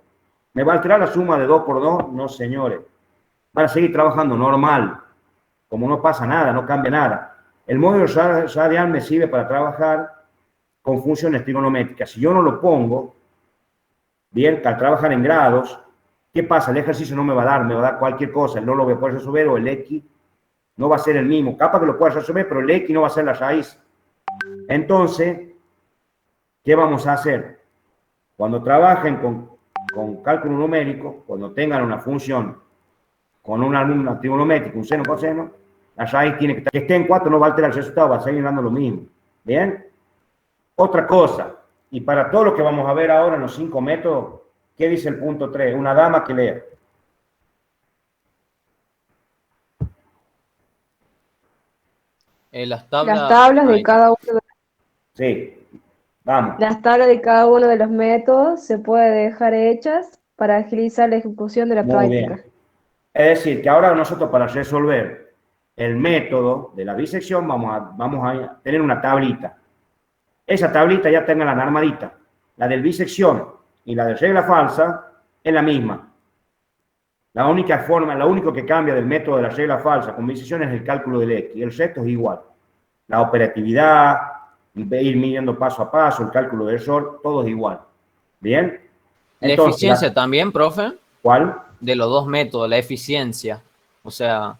¿Me va a alterar la suma de 2 por 2? No, señores. Van a seguir trabajando normal, como no pasa nada, no cambia nada. El módulo radial me sirve para trabajar con funciones trigonométricas. Si yo no lo pongo, bien, al trabajar en grados, ¿qué pasa? El ejercicio no me va a dar cualquier cosa, no lo voy a poder resolver o el X no va a ser el mismo. Capaz que lo pueda resolver, pero el X no va a ser la raíz. Entonces, ¿qué vamos a hacer? Cuando trabajen con cálculo numérico, cuando tengan una función con una trigonométrica, un seno, coseno, la raíz tiene que esté en 4, no va a alterar el resultado, va a seguir dando lo mismo. ¿Bien? Otra cosa, y para todo lo que vamos a ver ahora en los 5 métodos, ¿qué dice el punto 3? Una dama que lea. Las tablas, Las tablas de cada uno de Sí, vamos. Las tablas de cada uno de los métodos se puede dejar hechas para agilizar la ejecución de la Muy práctica. bien. Es decir, que ahora nosotros para resolver el método de la bisección vamos a tener una tablita. Esa tablita ya tenga la armadita. La del bisección y la de regla falsa es la misma. La única forma, lo único que cambia del método de la regla falsa con bisección es el cálculo del X. El resto es igual. La operatividad, ir midiendo paso a paso, el cálculo del error, todo es igual. ¿Bien? La eficiencia también, profe. ¿Cuál? De los dos métodos, la eficiencia. O sea...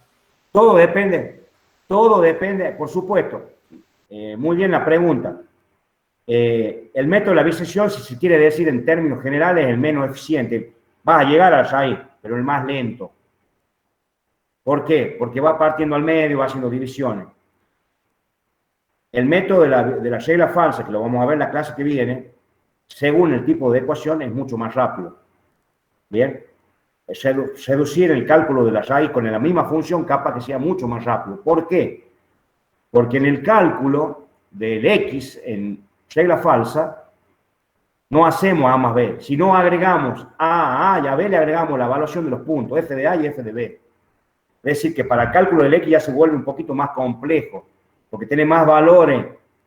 Todo depende, por supuesto. Muy bien la pregunta. El método de la bisección, si se quiere decir en términos generales, es el menos eficiente. Va a llegar a la raíz, pero el más lento. ¿Por qué? Porque va partiendo al medio, va haciendo divisiones. El método de la regla falsa, que lo vamos a ver en la clase que viene, según el tipo de ecuación, es mucho más rápido. ¿Bien? Reducir el cálculo de la raíz con la misma función capaz que sea mucho más rápido. ¿Por qué? Porque en el cálculo del X en regla falsa no hacemos A más B, sino agregamos A y a B le agregamos la evaluación de los puntos, F de A y F de B. Es decir, que para el cálculo del X ya se vuelve un poquito más complejo, porque tiene más valores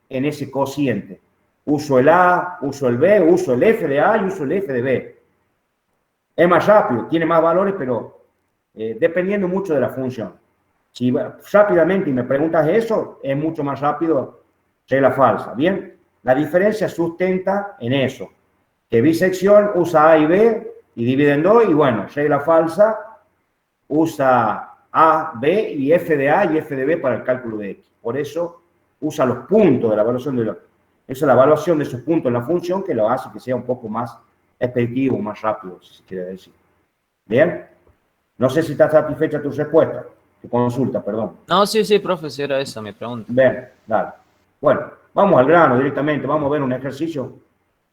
en ese cociente. Uso el A, uso el B, uso el F de A y uso el F de B. Es más rápido, tiene más valores, pero dependiendo mucho de la función. Si rápidamente me preguntas eso, es mucho más rápido regla falsa. Bien, la diferencia sustenta en eso, que bisección usa A y B y divide en 2, y bueno, regla falsa usa A, B y F de A y F de B para el cálculo de X. Por eso usa los puntos de la evaluación esa es la evaluación de esos puntos en la función que lo hace que sea un poco más expeditivo, más rápido, si se quiere decir. Bien. No sé si está satisfecha tu respuesta, tu consulta, perdón. No, sí, profe, si era esa mi pregunta. Bien, dale. Bueno, vamos al grano directamente. Vamos a ver un ejercicio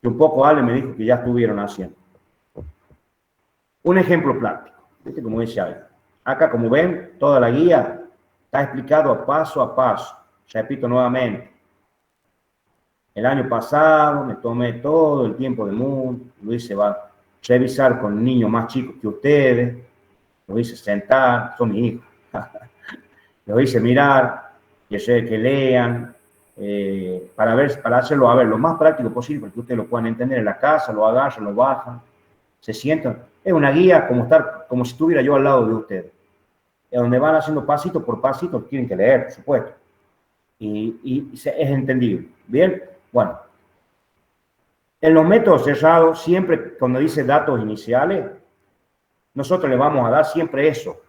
que un poco Ale me dijo que ya estuvieron haciendo. Un ejemplo práctico. ¿Viste cómo dice Ale? Acá, como ven, toda la guía está explicado paso a paso. Repito nuevamente. El año pasado me tomé todo el tiempo del mundo. Lo hice revisar con niños más chicos que ustedes. Lo hice sentar. Son mis hijos. Lo hice mirar. Que lean. Para hacerlo a ver lo más práctico posible para que ustedes lo puedan entender en la casa, lo agarran, lo bajan, se sientan. Es una guía como si estuviera yo al lado de ustedes. Es donde van haciendo pasito por pasito, tienen que leer, por supuesto. Y es entendible. Bien, bueno. En los métodos cerrados, siempre cuando dice datos iniciales, nosotros le vamos a dar siempre eso.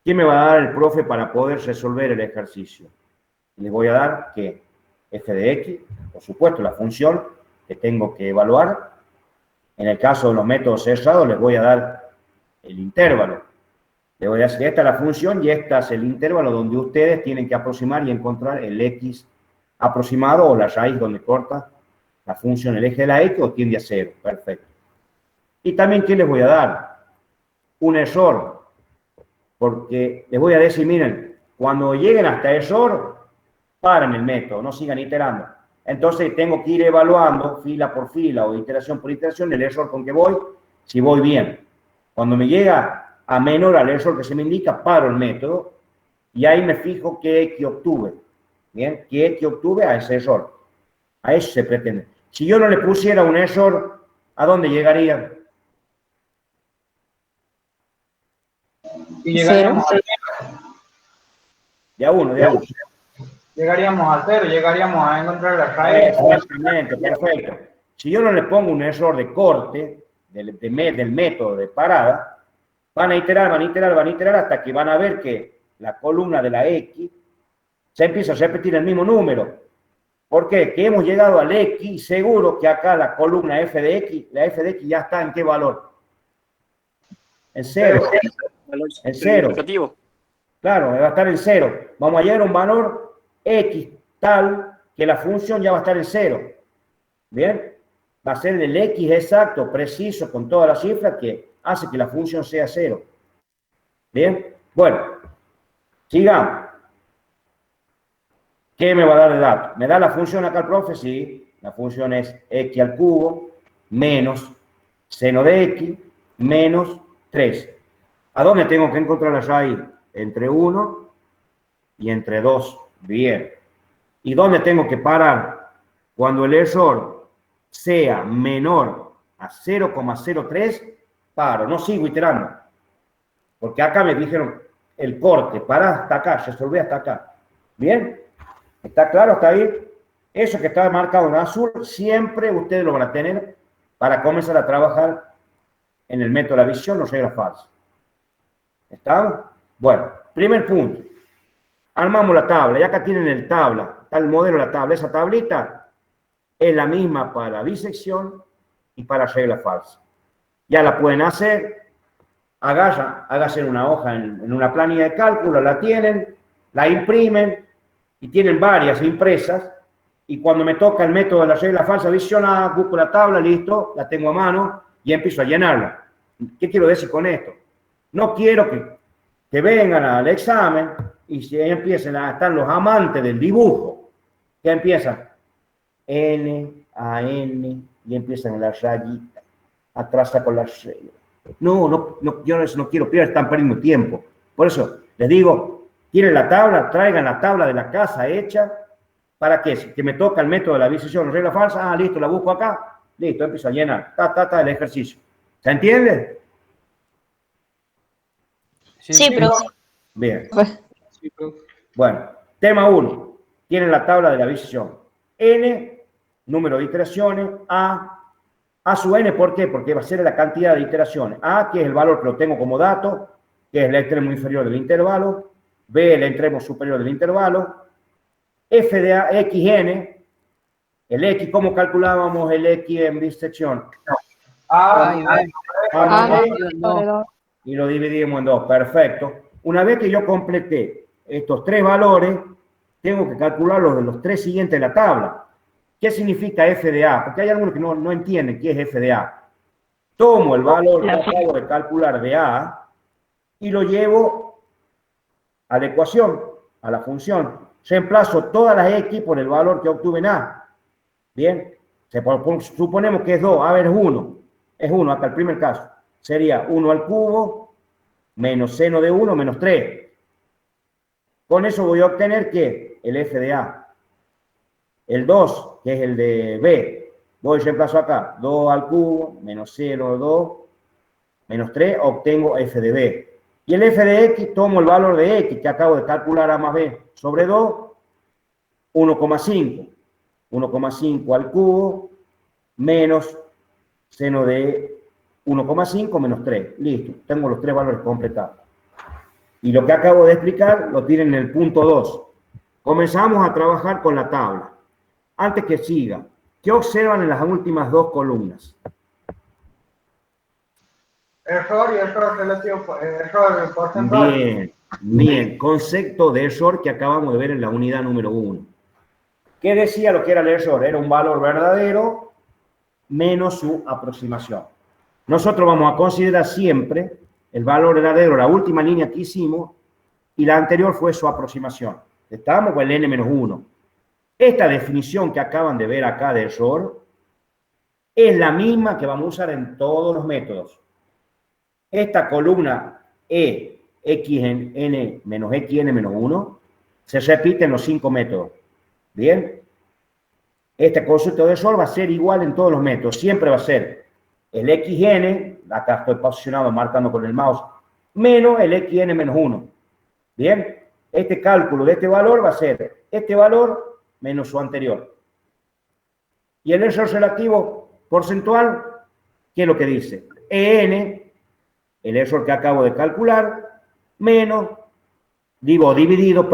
¿Qué me va a dar el profe para poder resolver el ejercicio? Les voy a dar que f de x, por supuesto, la función que tengo que evaluar. En el caso de los métodos cerrados, les voy a dar el intervalo. Les voy a decir, esta es la función y esta es el intervalo donde ustedes tienen que aproximar y encontrar el x aproximado o la raíz donde corta la función, el eje de la x o tiende a 0. Perfecto. Y también, ¿qué les voy a dar? Un error. Porque les voy a decir, miren, cuando lleguen hasta error, paren el método, no sigan iterando. Entonces tengo que ir evaluando fila por fila o iteración por iteración el error con que voy, si voy bien. Cuando me llega a menor al error que se me indica, paro el método y ahí me fijo qué X obtuve. Bien, qué X obtuve a ese error. A eso se pretende. Si yo no le pusiera un error, ¿a dónde llegaría? Y llegaríamos al De a uno. Llegaríamos al 0, llegaríamos a encontrar la raíz. Exactamente, perfecto. Si yo no le pongo un error de corte del método de parada, van a iterar hasta que van a ver que la columna de la X se empieza a repetir el mismo número. ¿Por qué? Que hemos llegado al X, seguro que acá la columna f de X, la f de X ya está en qué valor. En 0. En 0. Claro, va a estar en 0. Vamos a llegar a un valor X tal que la función ya va a estar en 0. ¿Bien? Va a ser el X exacto, preciso, con todas las cifras que hace que la función sea 0. ¿Bien? Bueno, sigamos. ¿Qué me va a dar de dato? ¿Me da la función acá el profe? Sí. La función es X al cubo menos seno de X menos 3. ¿A dónde tengo que encontrar la raíz? Entre 1 y entre 2. Bien. ¿Y dónde tengo que parar? Cuando el error sea menor a 0,03, paro. No sigo iterando. Porque acá me dijeron el corte. Para hasta acá, resolví hasta acá. ¿Bien? ¿Está claro hasta ahí? Eso que está marcado en azul, siempre ustedes lo van a tener para comenzar a trabajar en el método de la visión o regla falsa. ¿Está? Bueno, primer punto. Armamos la tabla. Y acá tienen el tabla. Está el modelo de la tabla. Esa tablita es la misma para bisección y para regla falsa. Ya la pueden hacer. Háganse una hoja en una planilla de cálculo. La tienen, la imprimen y tienen varias impresas. Y cuando me toca el método de la regla falsa visionada, busco la tabla, listo, la tengo a mano y empiezo a llenarla. ¿Qué quiero decir con esto? No quiero que vengan al examen y se empiecen a estar los amantes del dibujo, que empiezan N a N y empiezan en la rayita, atrás con la regla. No, yo no quiero pierder, están perdiendo tiempo. Por eso les digo, ¿quieren la tabla? Traigan la tabla de la casa hecha. ¿Para qué? Que me toca el método de la bisección, regla falsa, listo, la busco acá, listo, empiezo a llenar, el ejercicio. ¿Se entiende? Sí, profe. Bien. Bueno, tema 1. Tienen la tabla de la bisección. N, número de iteraciones, A sub n, ¿por qué? Porque va a ser la cantidad de iteraciones. A, que es el valor que lo tengo como dato, que es el extremo inferior del intervalo. B, el extremo superior del intervalo. F de A, xn, el X, ¿cómo calculábamos el X en bisección? y lo dividimos en 2. Perfecto. Una vez que yo completé estos 3 valores, tengo que calcular los de los 3 siguientes de la tabla. ¿Qué significa f de a? Porque hay algunos que no entienden qué es f de a. Tomo el valor que acabo de calcular de a y lo llevo a la ecuación, a la función. Reemplazo todas las x por el valor que obtuve en a. Bien. Suponemos que es 2. A ver, es 1. Es 1, acá el primer caso. Sería 1 al cubo menos seno de 1 menos 3. Con eso voy a obtener que el f de a. El 2, que es el de b, voy a reemplazo acá. 2 al cubo menos 0,2 menos 3, obtengo f de b. Y el f de x, tomo el valor de x que acabo de calcular a más b sobre 2, 1,5. 1,5 al cubo menos seno de 1,5 menos 3. Listo, tengo los 3 valores completados. Y lo que acabo de explicar lo tienen en el punto 2. Comenzamos a trabajar con la tabla. Antes que siga, ¿qué observan en las últimas 2 columnas? Error y error relativo, error porcentual. Bien, bien. Concepto de error que acabamos de ver en la unidad número 1. ¿Qué decía lo que era el error? Era un valor verdadero menos su aproximación. Nosotros vamos a considerar siempre el valor verdadero, la última línea que hicimos, y la anterior fue su aproximación. Estábamos con el n-1. Esta definición que acaban de ver acá de error es la misma que vamos a usar en todos los métodos. Esta columna E, x en n menos x n menos 1, se repite en los 5 métodos. ¿Bien? Este concepto de error va a ser igual en todos los métodos. Siempre va a ser el xn, acá estoy posicionado marcando con el mouse, menos el xn menos 1. ¿Bien? Este cálculo de este valor va a ser este valor menos su anterior. Y el error relativo porcentual, ¿qué es lo que dice? En, el error que acabo de calcular, menos, dividido,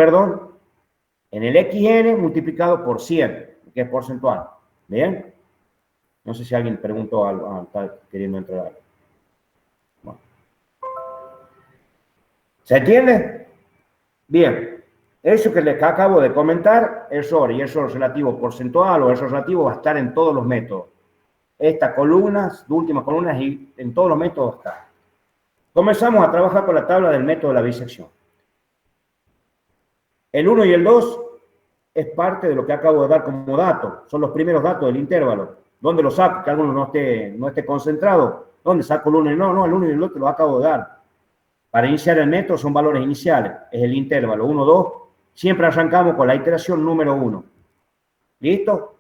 en el xn multiplicado por 100, que es porcentual. ¿Bien? No sé si alguien preguntó algo, está queriendo entrar. Bueno. ¿Se entiende? Bien. Eso que les acabo de comentar, error y error relativo porcentual o error relativo va a estar en todos los métodos. Estas columnas, últimas columnas, y en todos los métodos está. Comenzamos a trabajar con la tabla del método de la bisección. El 1 y el 2 es parte de lo que acabo de dar como dato. Son los primeros datos del intervalo. ¿Dónde lo saco? Que alguno no esté concentrado. ¿Dónde saco el 1 y el 2? No, el 1 y el 2 te lo acabo de dar. Para iniciar el método son valores iniciales. Es el intervalo 1, 2. Siempre arrancamos con la iteración número 1. ¿Listo?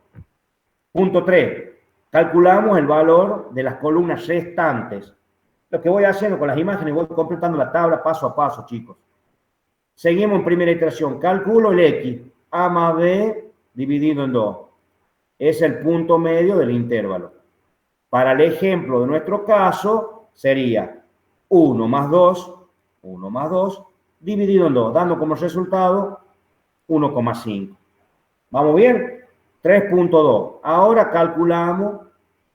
Punto 3. Calculamos el valor de las columnas restantes. Lo que voy haciendo con las imágenes, voy completando la tabla paso a paso, chicos. Seguimos en primera iteración. Calculo el x, a más b dividido en 2. Es el punto medio del intervalo. Para el ejemplo de nuestro caso, sería 1 más 2, dividido en 2, dando como resultado 1,5. ¿Vamos bien? 3.2. Ahora calculamos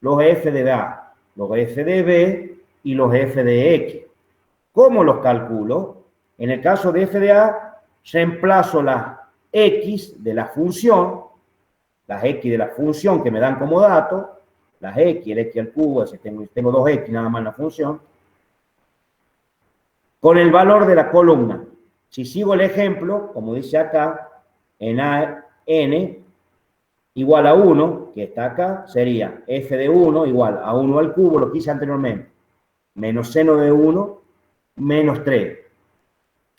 los f de a, los f de b y los f de x. ¿Cómo los calculo? En el caso de f de a, reemplazo las x de la función, las x de la función que me dan como dato, las x, el x al cubo, tengo 2x nada más en la función, con el valor de la columna. Si sigo el ejemplo, como dice acá, en n igual a 1, que está acá, sería f de 1 igual a 1 al cubo, lo que hice anteriormente, menos seno de 1, menos 3.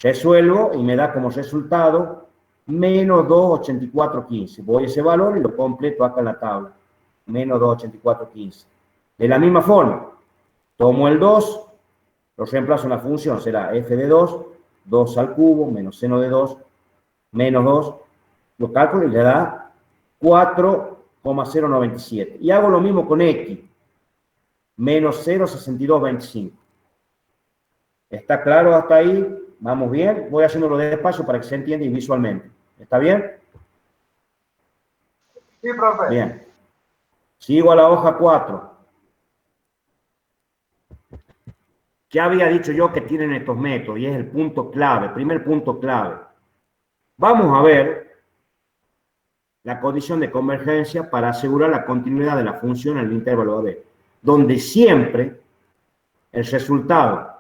Resuelvo y me da como resultado menos 2,8415. Voy a ese valor y lo completo acá en la tabla. Menos 2,8415. De la misma forma, tomo el 2, lo reemplazo en la función, será f de 2, 2 al cubo, menos seno de 2, menos 2, lo calculo y le da 4,097. Y hago lo mismo con x, menos 0,6225. ¿Está claro hasta ahí? ¿Vamos bien? Voy haciéndolo despacio para que se entienda y visualmente. ¿Está bien? Sí, profe. Bien. Sigo a la hoja 4. ¿Qué había dicho yo que tienen estos métodos? Y es el punto clave, primer punto clave. Vamos a ver la condición de convergencia para asegurar la continuidad de la función en el intervalo AB, donde siempre el resultado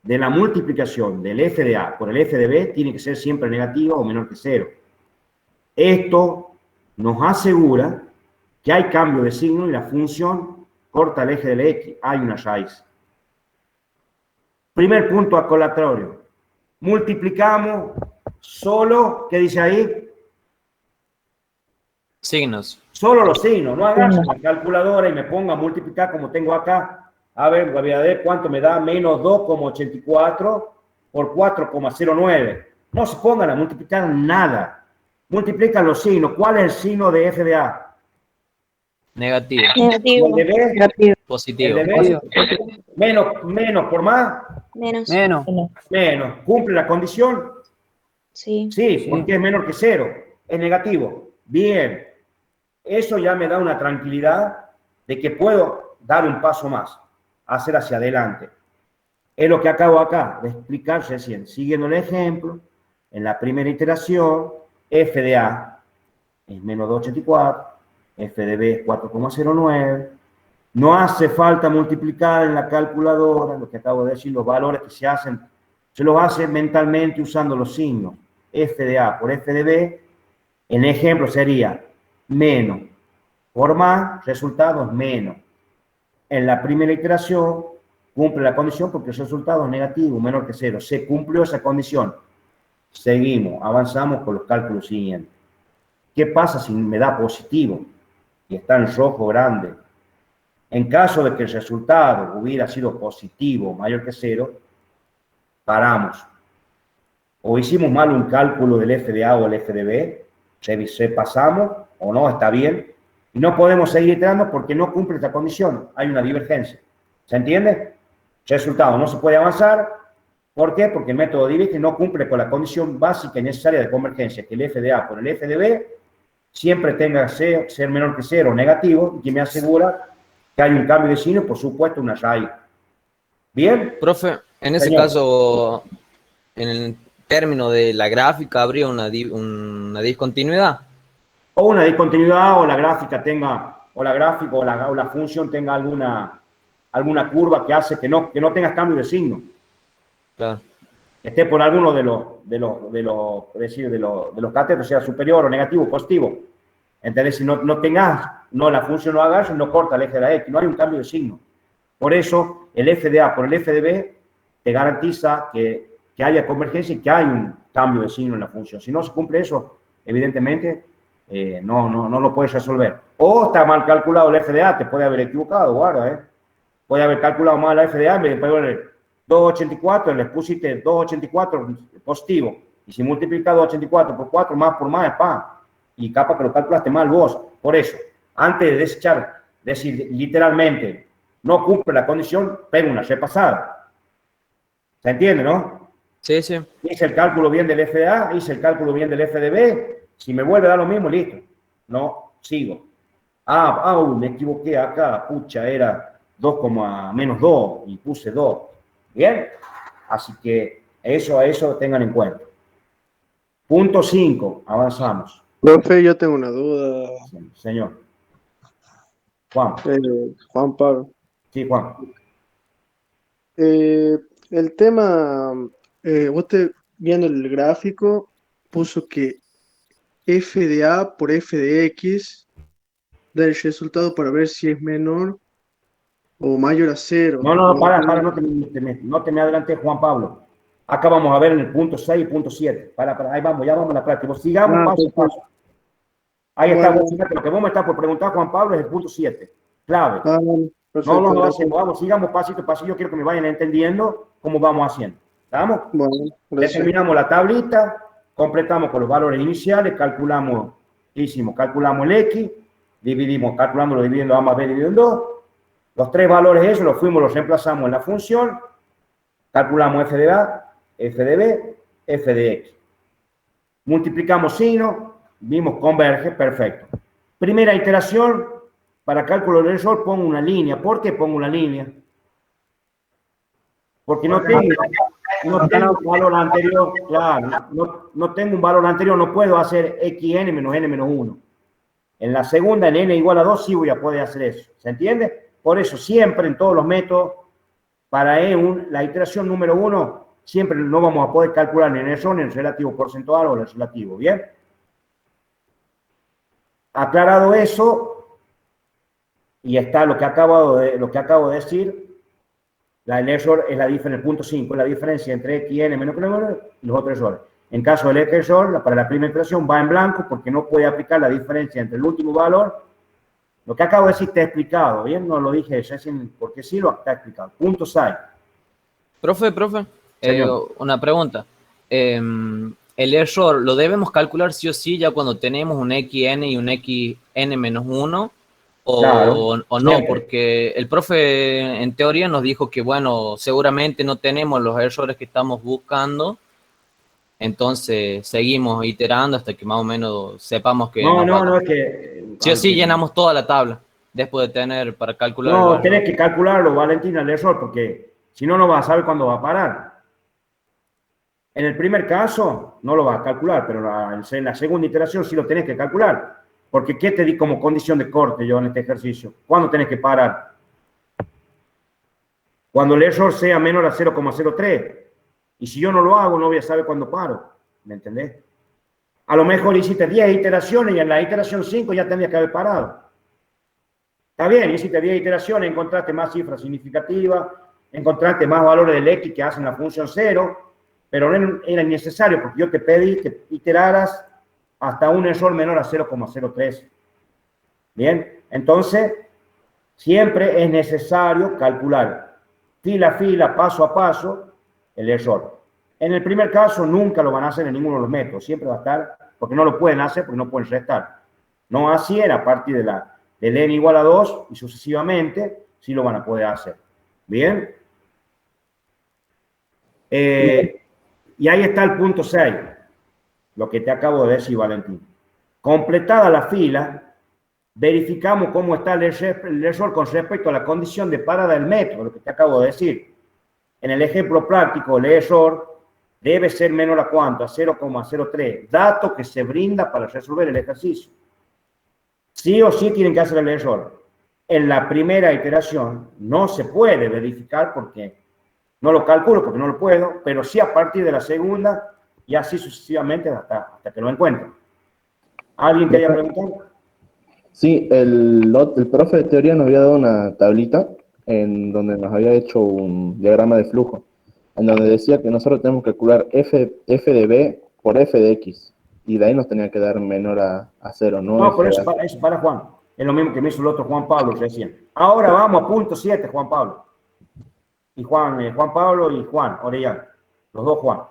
de la multiplicación del f de A por el f de B tiene que ser siempre negativo o menor que 0. Esto nos asegura que hay cambio de signo y la función corta el eje del X, hay una raíz. Primer punto aclaratorio. Multiplicamos solo, ¿qué dice ahí? Signos. Solo los signos, no hagas la calculadora y me ponga a multiplicar como tengo acá. A ver, voy a ver cuánto me da menos 2,84 por 4,09. No se pongan a multiplicar nada. Multiplican los signos. ¿Cuál es el signo de f de A? Negativo. Negativo. ¿El de B? Negativo. Positivo. ¿El de B? Menos por más. Menos. Menos. ¿Cumple la condición? Sí. Sí, porque es menor que 0. Es negativo. Bien. Eso ya me da una tranquilidad de que puedo dar un paso más, hacer hacia adelante. Es lo que acabo acá de explicar recién. Siguiendo el ejemplo, en la primera iteración, f de A es menos 2,84, f de B es 4,09. No hace falta multiplicar en la calculadora, lo que acabo de decir, los valores que se hacen, se los hace mentalmente usando los signos. F de A por f de B, en el ejemplo sería menos por más, resultado es menos. En la primera iteración cumple la condición porque el resultado es negativo, menor que 0. Se cumplió esa condición. Seguimos, avanzamos con los cálculos siguientes. ¿Qué pasa si me da positivo y está en rojo grande? En caso de que el resultado hubiera sido positivo, mayor que 0, paramos. O hicimos mal un cálculo del f de A o el f de B, pasamos o no, está bien, y no podemos seguir iterando porque no cumple esta condición, hay una divergencia. ¿Se entiende? Resultado, no se puede avanzar. ¿Por qué? Porque el método Dirichlet no cumple con la condición básica y necesaria de convergencia, que el f de A por el f de B siempre tenga que ser menor que 0, negativo, y que me asegura que hay un cambio de signo, por supuesto, una raíz. ¿Bien? Profe, en ese Señor. caso, en el término de la gráfica, ¿habría una discontinuidad? O una discontinuidad, o la gráfica tenga, o la gráfica, o la función tenga alguna curva que hace que no tengas cambio de signo. Claro. Esté por alguno de los catetos, sea superior o negativo o positivo. Entonces, si no tengas, la función no hagas, no corta el eje de la X, no hay un cambio de signo. Por eso, el f de A por el f de B te garantiza que haya convergencia y que hay un cambio de signo en la función. Si no se cumple eso, evidentemente, no lo puedes resolver. O está mal calculado el f de A, te puede haber equivocado, guarda, Puede haber calculado mal la f de A, en vez de poner 2,84, les pusiste 2,84 positivo. Y si multiplicas 2,84 por 4, más por más es pan. Y capaz que lo calculaste mal vos. Por eso, antes de desechar, decir literalmente, no cumple la condición, pega una repasada. ¿Se entiende, no? Sí, sí. Hice el cálculo bien del f de A, hice el cálculo bien del f de B. Si me vuelve a dar lo mismo, listo. No, sigo. Me equivoqué acá, pucha, era 2, menos 2 y puse 2. Bien, así que eso tengan en cuenta. Punto 5, avanzamos. Profe, yo tengo una duda. Señor. Juan. Juan Pablo. Sí, Juan. El tema, usted viendo el gráfico, puso que f de A por f de X da el resultado para ver si es menor o mayor a 0. Para, no te me adelantes, Juan Pablo. Acá vamos a ver en el punto 6 y punto 7. Ahí vamos, ya vamos a la práctica. Sigamos paso a paso. Ahí está, lo que vos me estás por preguntar, Juan Pablo, es el punto 7. Clave. Perfecto, no lo hacemos, vamos, sigamos pasito a pasito. Yo quiero que me vayan entendiendo cómo vamos haciendo. ¿Estamos? Bueno, determinamos la tablita, completamos con los valores iniciales, calculamos el X, calculamos dividiendo A más B dividido en 2. Los tres valores esos los reemplazamos en la función, calculamos f de A, f de B, f de X. Multiplicamos signo, vimos converge, perfecto. Primera iteración, para cálculo del error pongo una línea. ¿Por qué pongo una línea? Porque no tengo un valor anterior, claro, no tengo un valor anterior, no puedo hacer xn menos n menos 1. En la segunda, en n igual a 2, sí voy a poder hacer eso. ¿Se entiende? Por eso siempre en todos los métodos, para la iteración número 1, siempre no vamos a poder calcular ni en el ni en el relativo porcentual o el relativo. ¿Bien? Aclarado eso, y está lo que acabo de decir, el error es el punto 5, es la diferencia entre x y n menos y los otros errores. En caso del error, para la primera iteración va en blanco porque no puede aplicar la diferencia entre el último valor. Lo que acabo de decir está explicado, ¿bien? No lo dije porque sí lo está explicado. Punto 6. Profe, una pregunta. El error, ¿lo debemos calcular sí o sí ya cuando tenemos un xn y un xn menos 1? Claro, o no, siempre. porque el profe en teoría nos dijo que, bueno, seguramente no tenemos los errores que estamos buscando, entonces seguimos iterando hasta que más o menos sepamos que No, es que... sí o sí llenamos toda la tabla después de tener para calcular el No, valor. tenés que calcularlo, Valentina, el error, porque si no, no vas a saber cuándo va a parar. En el primer caso, no lo vas a calcular, pero en la segunda iteración sí lo tenés que calcular. Porque ¿qué te di como condición de corte yo en este ejercicio? ¿Cuándo tenés que parar? Cuando el error sea menor a 0,03. Y si yo no lo hago, no voy a saber cuándo paro. ¿Me entendés? A lo mejor hiciste 10 iteraciones y en la iteración 5 ya tendrías que haber parado. Está bien, hiciste 10 iteraciones, encontraste más cifras significativas, encontraste más valores del X que hacen la función 0, pero no era necesario porque yo te pedí que iteraras hasta un error menor a 0,03. Bien, entonces siempre es necesario calcular fila a fila, paso a paso, el error. En el primer caso nunca lo van a hacer en ninguno de los métodos, siempre va a estar, porque no lo pueden hacer, porque no pueden restar. No así era a partir del n igual a 2 y sucesivamente, sí lo van a poder hacer. ¿Bien? Y ahí está el punto 6, lo que te acabo de decir, Valentín. Completada la fila, verificamos cómo está el error con respecto a la condición de parada del método, lo que te acabo de decir. En el ejemplo práctico, el error debe ser menor a ¿cuánto? A 0,03, dato que se brinda para resolver el ejercicio. Sí o sí tienen que hacer el error. En la primera iteración no se puede verificar porque no lo calculo, porque no lo puedo, pero sí a partir de la segunda y así sucesivamente hasta que lo encuentren. ¿Alguien quería preguntar? Sí, el profe de teoría nos había dado una tablita en donde nos había hecho un diagrama de flujo, en donde decía que nosotros tenemos que calcular f de b por f de x, y de ahí nos tenía que dar menor a 0, ¿no? No, pero eso para Juan. Es lo mismo que me hizo el otro Juan Pablo recién. Ahora vamos a punto 7, Juan Pablo. Y Juan Pablo y Juan Orellana. Los dos Juan.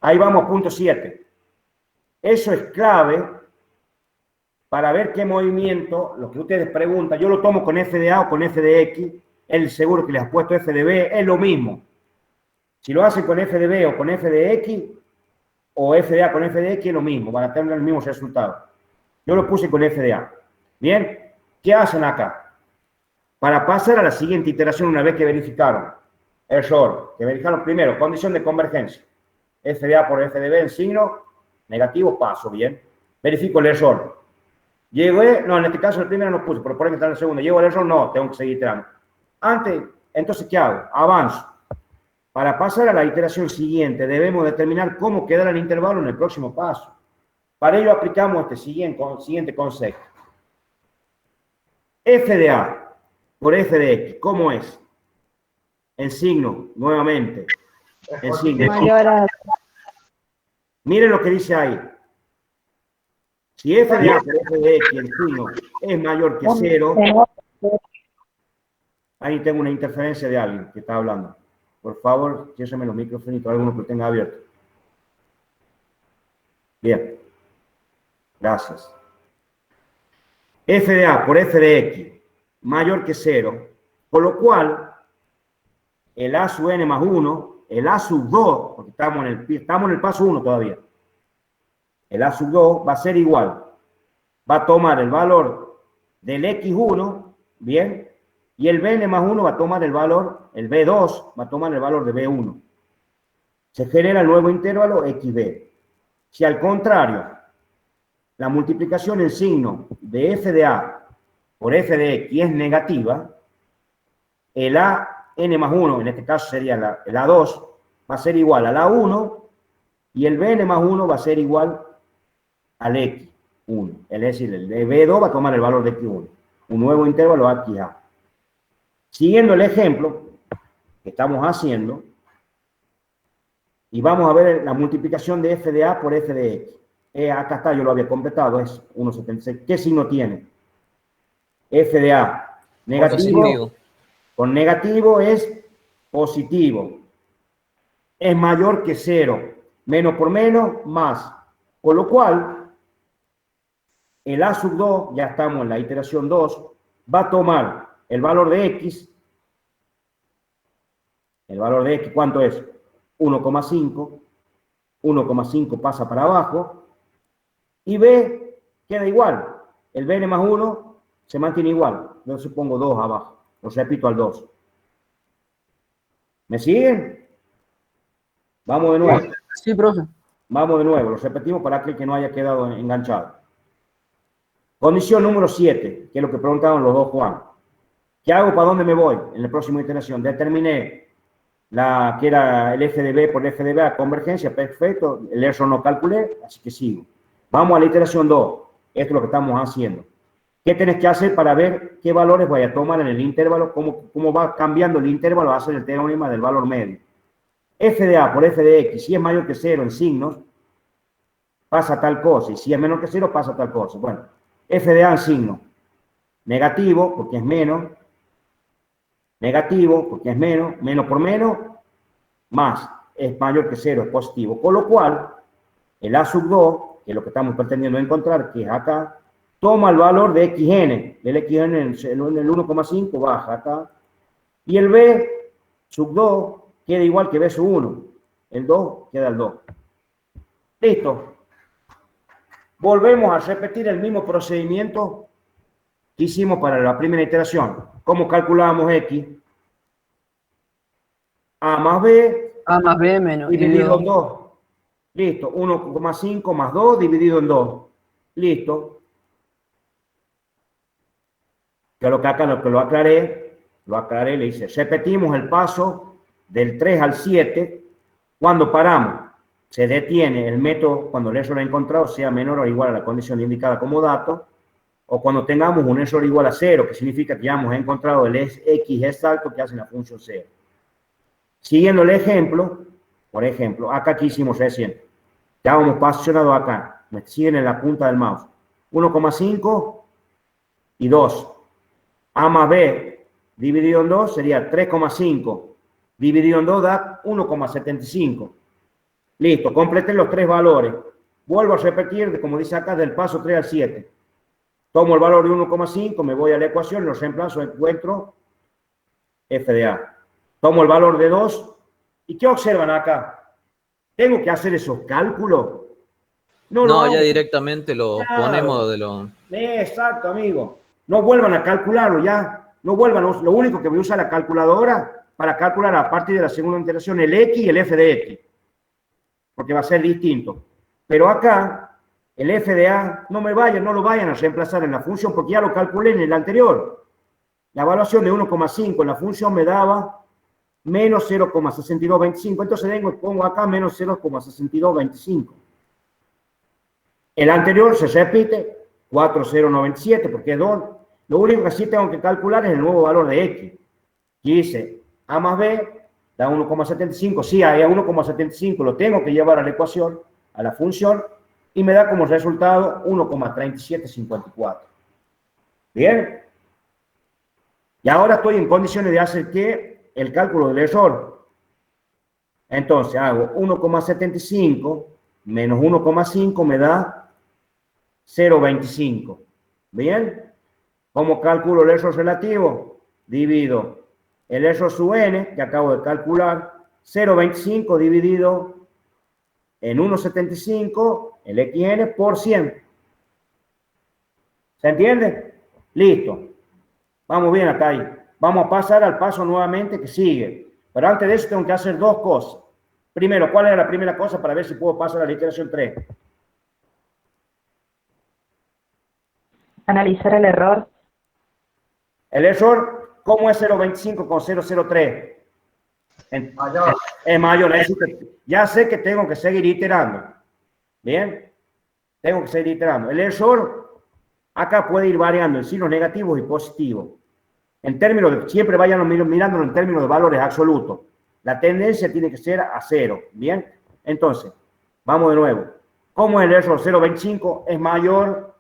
Ahí vamos a punto 7. Eso es clave para ver qué movimiento, lo que ustedes preguntan, yo lo tomo con f de a o con f de x, el seguro que les ha puesto f de b, es lo mismo. Si lo hacen con f de b o con f de x, o f de a con f de x, es lo mismo, van a tener el mismo resultado. Yo lo puse con f de a. Bien, ¿qué hacen acá? Para pasar a la siguiente iteración, una vez que verificaron error, que verificaron primero, condición de convergencia, f de a por f de b en signo negativo, paso, bien. Verifico el error. Llegué, no, en este caso el primero no puse, pero por ahí está en el segundo. Llego al error, no, tengo que seguir iterando. Antes, entonces, ¿qué hago? Avanzo. Para pasar a la iteración siguiente, debemos determinar cómo quedará el intervalo en el próximo paso. Para ello aplicamos este siguiente concepto. F de A por F de X, ¿cómo es? En signo, nuevamente. En signo. Miren lo que dice ahí. Si f de a por f de x, el signo, es mayor que 0, ahí tengo una interferencia de alguien que está hablando. Por favor, ciérreme los micrófonos, alguno que lo tenga abierto. Bien. Gracias. F de a por f de x, mayor que 0, por lo cual, el a sub n más 1, el a sub 2, porque estamos en el paso 1 todavía, el a sub 2 va a ser igual. Va a tomar el valor del x1, bien, Y el bn más 1 va a tomar el valor, el b2 va a tomar el valor de b1. Se genera el nuevo intervalo xb. Si al contrario, la multiplicación en signo de f de a por f de x es negativa, el a n más 1, en este caso sería el a2, va a ser igual al a1 y el bn más 1 va a ser igual al x1. Es decir, el de b2 va a tomar el valor de x1. Un nuevo intervalo xa. Siguiendo el ejemplo que estamos haciendo, y vamos a ver la multiplicación de f de a por f de x. Acá está, yo lo había completado, es 1,76. ¿Qué signo tiene? F de a negativo. Positivo. Con negativo es positivo. Es mayor que 0. Menos por menos, más. Con lo cual, el a sub 2, ya estamos en la iteración 2, va a tomar el valor de x. El valor de x, ¿cuánto es? 1,5. 1,5 pasa para abajo. Y b queda igual. El bn más 1 se mantiene igual. Yo supongo 2 abajo. Lo repito al 2. ¿Me siguen? Vamos de nuevo. Sí, profe. Vamos de nuevo. Lo repetimos para aquel que no haya quedado enganchado. Condición número 7, que es lo que preguntaban los dos Juan. ¿Qué hago? ¿Para dónde me voy? En la próxima iteración. Determiné que era el f de b por f de b a convergencia. Perfecto. El error no calculé, así que sigo. Vamos a la iteración 2. Esto es lo que estamos haciendo. ¿Qué tenés que hacer para ver qué valores vaya a tomar en el intervalo? ¿Cómo va cambiando el intervalo? Va a ser el teorema del valor medio. F de a por f de x, si es mayor que 0 en signos, pasa tal cosa. Y si es menor que 0, pasa tal cosa. Bueno, f de a en signo. Negativo, porque es menos. Negativo, porque es menos. Menos por menos, más. Es mayor que 0, es positivo. Con lo cual, el a sub 2, que es lo que estamos pretendiendo encontrar, que es acá, toma el valor de xn. El xn en el 1,5 baja acá. Y el b sub 2 queda igual que b sub 1. El 2 queda el 2. Listo. Volvemos a repetir el mismo procedimiento que hicimos para la primera iteración. ¿Cómo calculábamos x? A más b. A más b menos dividido en 2. Listo. 1,5 más 2 dividido en 2. Listo. Que lo que acá lo aclaré, le hice. Repetimos el paso del 3 al 7. Cuando paramos, se detiene el método cuando el error encontrado sea menor o igual a la condición indicada como dato, o cuando tengamos un error igual a 0, que significa que ya hemos encontrado el x exacto que hace la función 0. Siguiendo el ejemplo, por ejemplo, acá que hicimos recién, ya hemos posicionado acá, me siguen en la punta del mouse, 1,5 y 2. A más b dividido en 2 sería 3,5 dividido en 2 da 1,75. Listo, completen los tres valores. Vuelvo a repetir, como dice acá, del paso 3 al 7. Tomo el valor de 1,5, me voy a la ecuación, lo reemplazo, encuentro f de a. Tomo el valor de 2. ¿Y qué observan acá? ¿Tengo que hacer esos cálculos? No, ya directamente lo ponemos de lo... Exacto, amigo. No vuelvan a calcularlo ya. No vuelvan. Lo único que voy a usar la calculadora para calcular a partir de la segunda iteración el x y el f de x. Porque va a ser distinto. Pero acá, el f de a, no lo vayan a reemplazar en la función porque ya lo calculé en el anterior. La evaluación de 1,5 en la función me daba menos 0,6225. Entonces vengo y pongo acá menos 0,6225. El anterior se repite, 4,097, porque es 2. Lo único que sí tengo que calcular es el nuevo valor de x. Y dice, a más b da 1,75. Sí, a 1,75 lo tengo que llevar a la ecuación, a la función, y me da como resultado 1,3754. ¿Bien? Y ahora estoy en condiciones de hacer ¿qué? El cálculo del error. Entonces hago 1,75 menos 1,5 me da 0,25. ¿Bien? ¿Cómo calculo el error relativo? Divido el error sub n, que acabo de calcular, 0,25 dividido en 1,75, el xn, por 100. ¿Se entiende? Listo. Vamos bien hasta ahí. vamos a pasar al paso nuevamente que sigue. Pero antes de eso tengo que hacer dos cosas. Primero, ¿cuál era la primera cosa para ver si puedo pasar a la iteración 3? Analizar el error. El error, ¿cómo es 0.25 con 0.03? Mayor. Es mayor. Es decir, ya sé que tengo que seguir iterando. ¿Bien? Tengo que seguir iterando. El error acá puede ir variando en signos negativos y positivos. En términos de, siempre vayan mirándolo en términos de valores absolutos. La tendencia tiene que ser a 0. ¿Bien? Entonces, vamos de nuevo. ¿Cómo es el error? 0.25 es mayor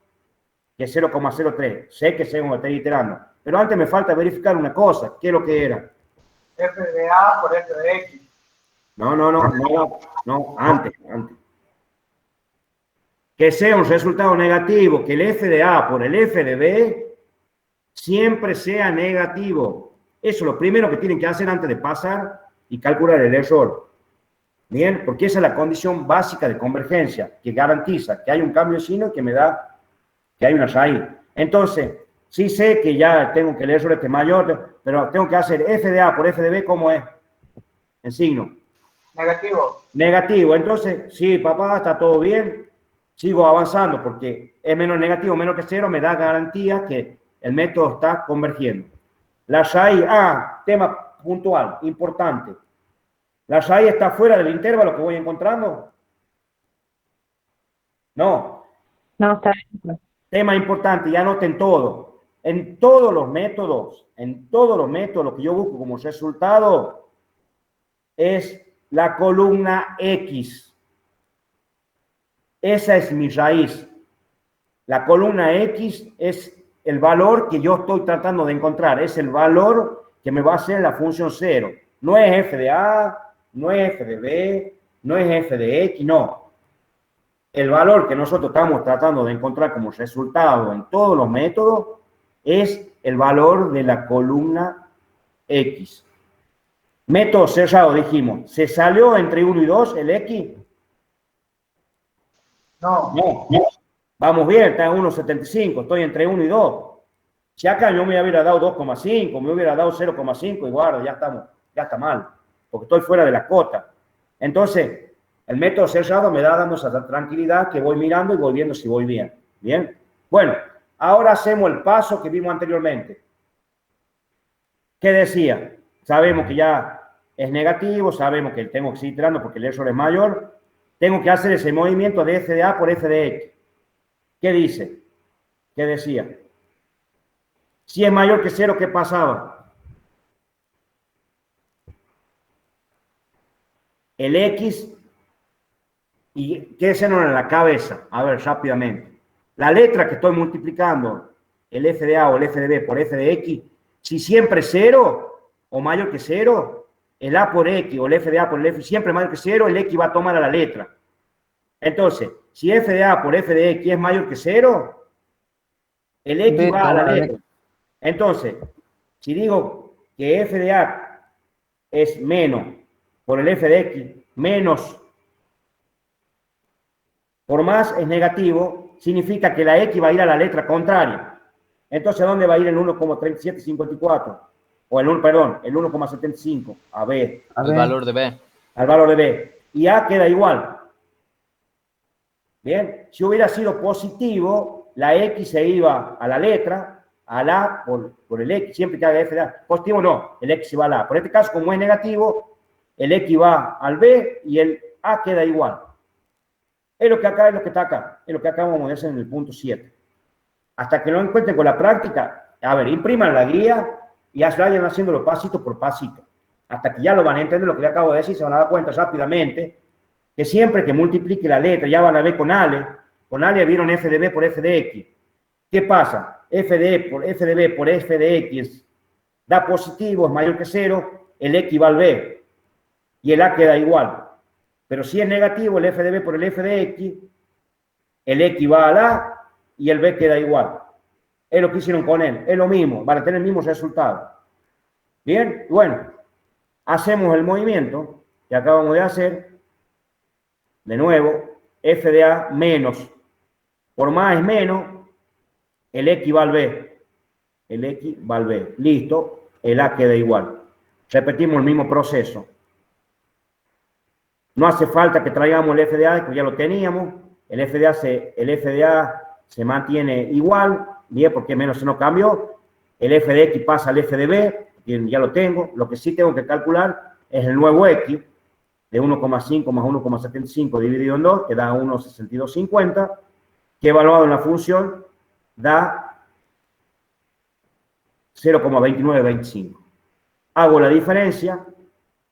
que 0.03. Sé que tengo que estar iterando. Pero antes me falta verificar una cosa. ¿Qué es lo que era? F de A por F de X. No, antes. Que sea un resultado negativo, que el F de A por el F de B siempre sea negativo. Eso es lo primero que tienen que hacer antes de pasar y calcular el error. Bien, porque esa es la condición básica de convergencia, que garantiza que hay un cambio de signo que me da que hay una raíz. Entonces, sí sé que ya tengo que el error este mayor, pero tengo que hacer F de A por F de B, ¿cómo es? En signo. Negativo. Negativo. Entonces, sí, papá, está todo bien. Sigo avanzando porque es menos negativo, menos que 0, me da garantía que el método está convergiendo. La raíz, tema puntual, importante. ¿La raíz está fuera del intervalo que voy encontrando? No. No, está bien. Tema importante, ya noten todo. En todos los métodos, lo que yo busco como resultado es la columna X. Esa es mi raíz. La columna X es el valor que yo estoy tratando de encontrar. Es el valor que me va a hacer la función 0. No es F de A, no es F de B, no es F de X, no. El valor que nosotros estamos tratando de encontrar como resultado en todos los métodos es el valor de la columna X. Método cerrado, dijimos. ¿Se salió entre 1 y 2 el X? No. Vamos bien, está en 1.75, estoy entre 1 y 2. Si acá yo me hubiera dado 2,5, me hubiera dado 0,5 y guarda, ya está mal, porque estoy fuera de la cota. Entonces, el método cerrado me da dando esa tranquilidad que voy mirando y voy viendo si voy bien. ¿Bien? Bueno, ahora hacemos el paso que vimos anteriormente. ¿Qué decía? Sabemos que ya es negativo, sabemos que tengo que seguir iterando porque el error es mayor. Tengo que hacer ese movimiento de F de A por F de X. ¿Qué dice? ¿Qué decía? Si es mayor que 0, ¿qué pasaba? El X, y quédense en la cabeza, a ver, rápidamente. La letra que estoy multiplicando, el F de A o el F de B por F de X, si siempre es 0 o mayor que 0, el A por X o el F de A por el F siempre es mayor que 0, el X va a tomar a la letra. Entonces, si F de A por F de X es mayor que 0, el X va a la letra. Entonces, si digo que F de A es menos por el F de X, menos por más es negativo, significa que la X va a ir a la letra contraria. Entonces, ¿a dónde va a ir el 1,3754? O el 1,75 a B. Al valor de B. Al valor de B. Y A queda igual. Bien, si hubiera sido positivo, la X se iba a la letra, al A por el X, siempre que haga F de A. Positivo no, el X se va al A. Por este caso, como es negativo, el X va al B y el A queda igual. Es lo que está acá. Es lo que acabamos de hacer en el punto 7. Hasta que lo encuentren con la práctica, a ver, impriman la guía y vayan haciéndolo pasito por pasito. Hasta que ya lo van a entender lo que le acabo de decir, se van a dar cuenta rápidamente que siempre que multiplique la letra, ya van a ver con Ale vieron F de B por F de X. ¿Qué pasa? F de B por F de X da positivo, es mayor que 0, el X va al B y el A queda igual. Pero si es negativo, el F de B por el F de X, el X va al A y el B queda igual. Es lo que hicieron con él, es lo mismo, van a tener el mismo resultado. Bien, bueno, hacemos el movimiento que acabamos de hacer. De nuevo, F de A menos, por más es menos, el X va al B. El X va al B. Listo. el A queda igual. Repetimos el mismo proceso. No hace falta que traigamos el FDA, que ya lo teníamos. El FDA se mantiene igual, bien, porque menos se nos cambió. El FDX pasa al FDB, ya lo tengo. Lo que sí tengo que calcular es el nuevo X, de 1,5 más 1,75 dividido en 2, que da 1,6250, que evaluado en la función da 0,2925. Hago la diferencia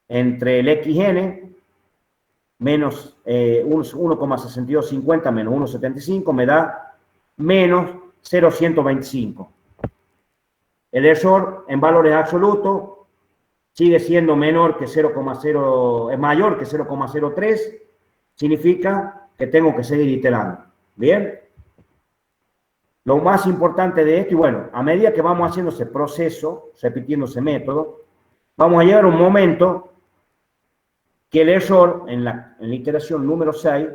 entre el XN menos 1,6250 menos 1,75 me da menos 0,125. El error en valores absolutos sigue siendo menor que 0,0, es mayor que 0,03, significa que tengo que seguir iterando. ¿Bien? Lo más importante de esto, y bueno, a medida que vamos haciendo ese proceso, repitiendo ese método, vamos a llegar a un momento que el error en la iteración número 6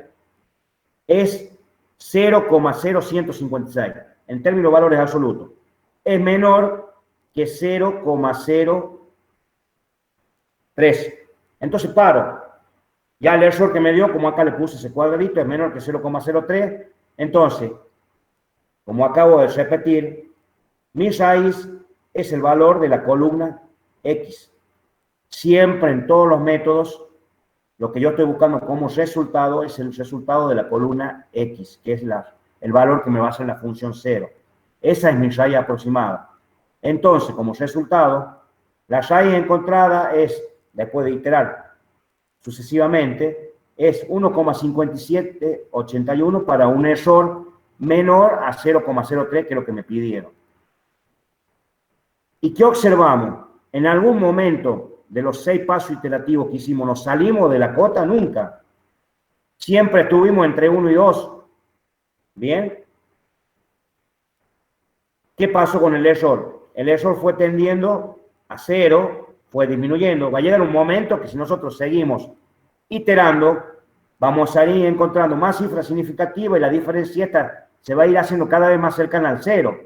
es 0,0156 en términos de valores absolutos. Es menor que 0,03. Entonces paro. Ya el error que me dio, como acá le puse ese cuadradito, es menor que 0,03. Entonces, como acabo de repetir, mi raíz es el valor de la columna X. Siempre en todos los métodos, lo que yo estoy buscando como resultado es el resultado de la columna X, que es el valor que me va a hacer la función 0. Esa es mi raíz aproximada. Entonces, como resultado, la raíz encontrada es, después de iterar sucesivamente, es 1,5781 para un error menor a 0,03, que es lo que me pidieron. ¿Y qué observamos? En algún momento de los 6 pasos iterativos que hicimos, ¿nos salimos de la cota? Nunca. Siempre estuvimos entre 1 y 2. ¿Bien? ¿Qué pasó con el error? El error fue tendiendo a 0, fue disminuyendo. Va a llegar un momento que si nosotros seguimos iterando, vamos a ir encontrando más cifras significativas y la diferencia esta se va a ir haciendo cada vez más cercana al 0,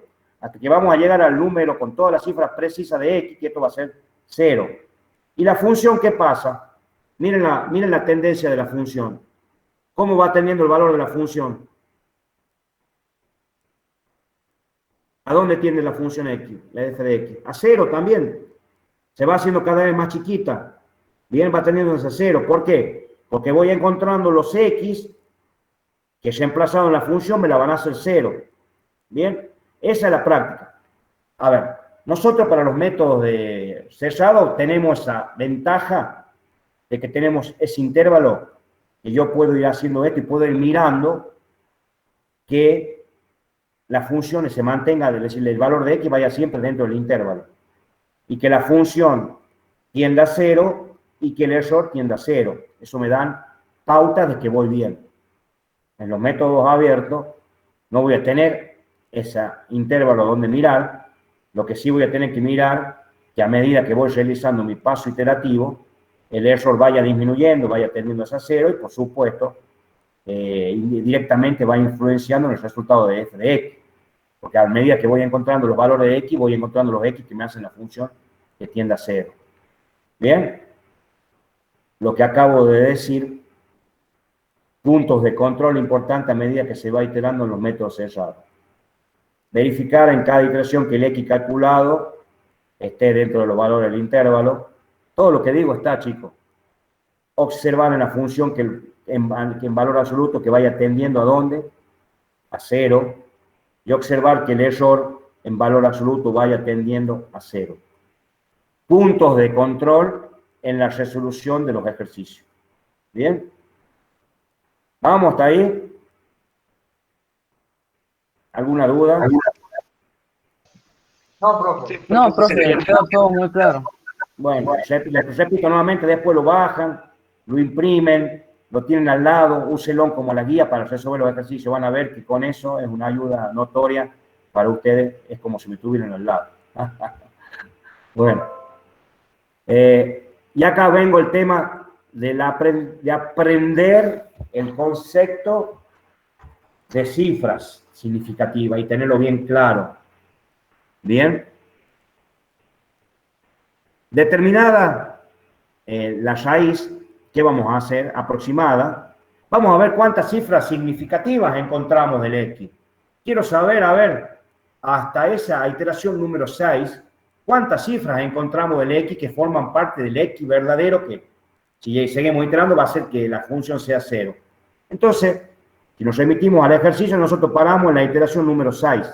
hasta que vamos a llegar al número con todas las cifras precisas de X, que esto va a ser 0. ¿Y la función qué pasa? Miren la tendencia de la función. ¿Cómo va teniendo el valor de la función? ¿A dónde tiende la función X, la f de X? A 0 también. Se va haciendo cada vez más chiquita. Bien, va teniendo ese 0. ¿Por qué? Porque voy encontrando los X que reemplazado en la función me la van a hacer 0. Bien, esa es la práctica. A ver, nosotros para los métodos de cerrado tenemos esa ventaja de que tenemos ese intervalo que yo puedo ir haciendo esto y puedo ir mirando que las funciones se mantengan, es decir, el valor de X vaya siempre dentro del intervalo. Y que la función tienda a 0 y que el error tienda a 0. Eso me dan pautas de que voy bien. En los métodos abiertos no voy a tener ese intervalo donde mirar. Lo que sí voy a tener que mirar que a medida que voy realizando mi paso iterativo, el error vaya disminuyendo, vaya tendiendo a 0 y por supuesto directamente va influenciando en el resultado de f de X. Porque a medida que voy encontrando los valores de X, voy encontrando los X que me hacen la función que tiende a 0. ¿Bien? Lo que acabo de decir, puntos de control importantes a medida que se va iterando en los métodos cerrados. Verificar en cada iteración que el X calculado esté dentro de los valores del intervalo. Todo lo que digo está, chicos. Observar en la función que en valor absoluto que vaya tendiendo a dónde, a 0. Y observar que el error en valor absoluto vaya tendiendo a 0. Puntos de control en la resolución de los ejercicios. ¿Bien? ¿Vamos hasta ahí? ¿Alguna duda? No, profe. No, profe, quedó todo muy claro. Bueno, les repito nuevamente, después lo bajan, lo imprimen, lo tienen al lado, úsenlo como la guía para resolver los ejercicios. Van a ver que con eso es una ayuda notoria para ustedes, es como si me estuvieran al lado. Bueno, y acá vengo el tema de aprender el concepto de cifras significativas y tenerlo bien claro. Bien. Determinada la raíz, ¿qué vamos a hacer? Aproximada. Vamos a ver cuántas cifras significativas encontramos del X. Quiero saber, a ver, hasta esa iteración número 6, cuántas cifras encontramos del X que forman parte del X verdadero, que si seguimos iterando va a hacer que la función sea 0. Entonces, si nos remitimos al ejercicio, nosotros paramos en la iteración número 6.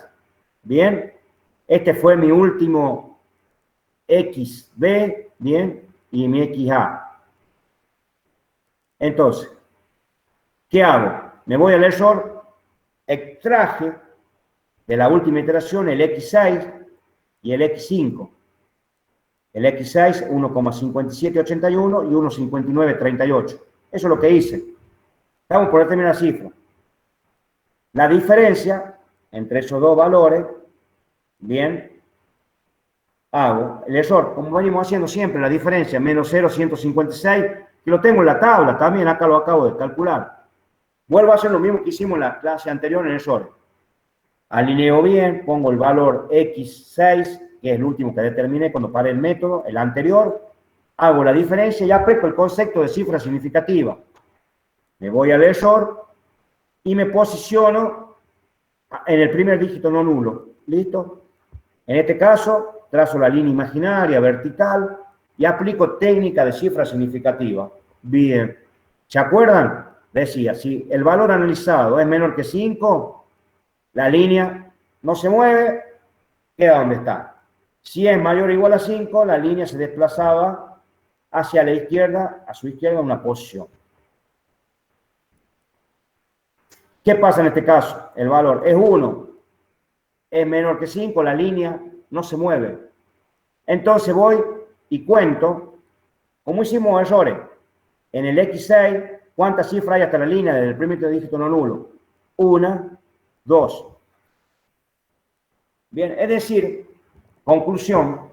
Bien, este fue mi último XB, bien, y mi XA. Entonces, ¿qué hago? Me voy al error, extraje de la última iteración el X6 y el X5. El X6, 1,5781 y 1,5938. Eso es lo que hice. Estamos por determinar la cifra. La diferencia entre esos dos valores, bien, hago el error, como venimos haciendo siempre, la diferencia, menos 0,156, que lo tengo en la tabla, también acá lo acabo de calcular. Vuelvo a hacer lo mismo que hicimos en la clase anterior en el error. Alineo bien, pongo el valor X6, que es el último que determiné cuando paré el método, el anterior, hago la diferencia y aplico el concepto de cifra significativa. Me voy al error y me posiciono en el primer dígito no nulo. ¿Listo? En este caso, trazo la línea imaginaria, vertical, y aplico técnica de cifra significativa. Bien. ¿Se acuerdan? Decía, si el valor analizado es menor que 5, la línea no se mueve, queda donde está. Si es mayor o igual a 5, la línea se desplazaba hacia la izquierda, a su izquierda, una posición. ¿Qué pasa en este caso? El valor es 1, es menor que 5, la línea no se mueve. Entonces voy y cuento, como hicimos errores, en el X6, ¿cuántas cifras hay hasta la línea del primer dígito no nulo? 1, 2. Bien, es decir, conclusión,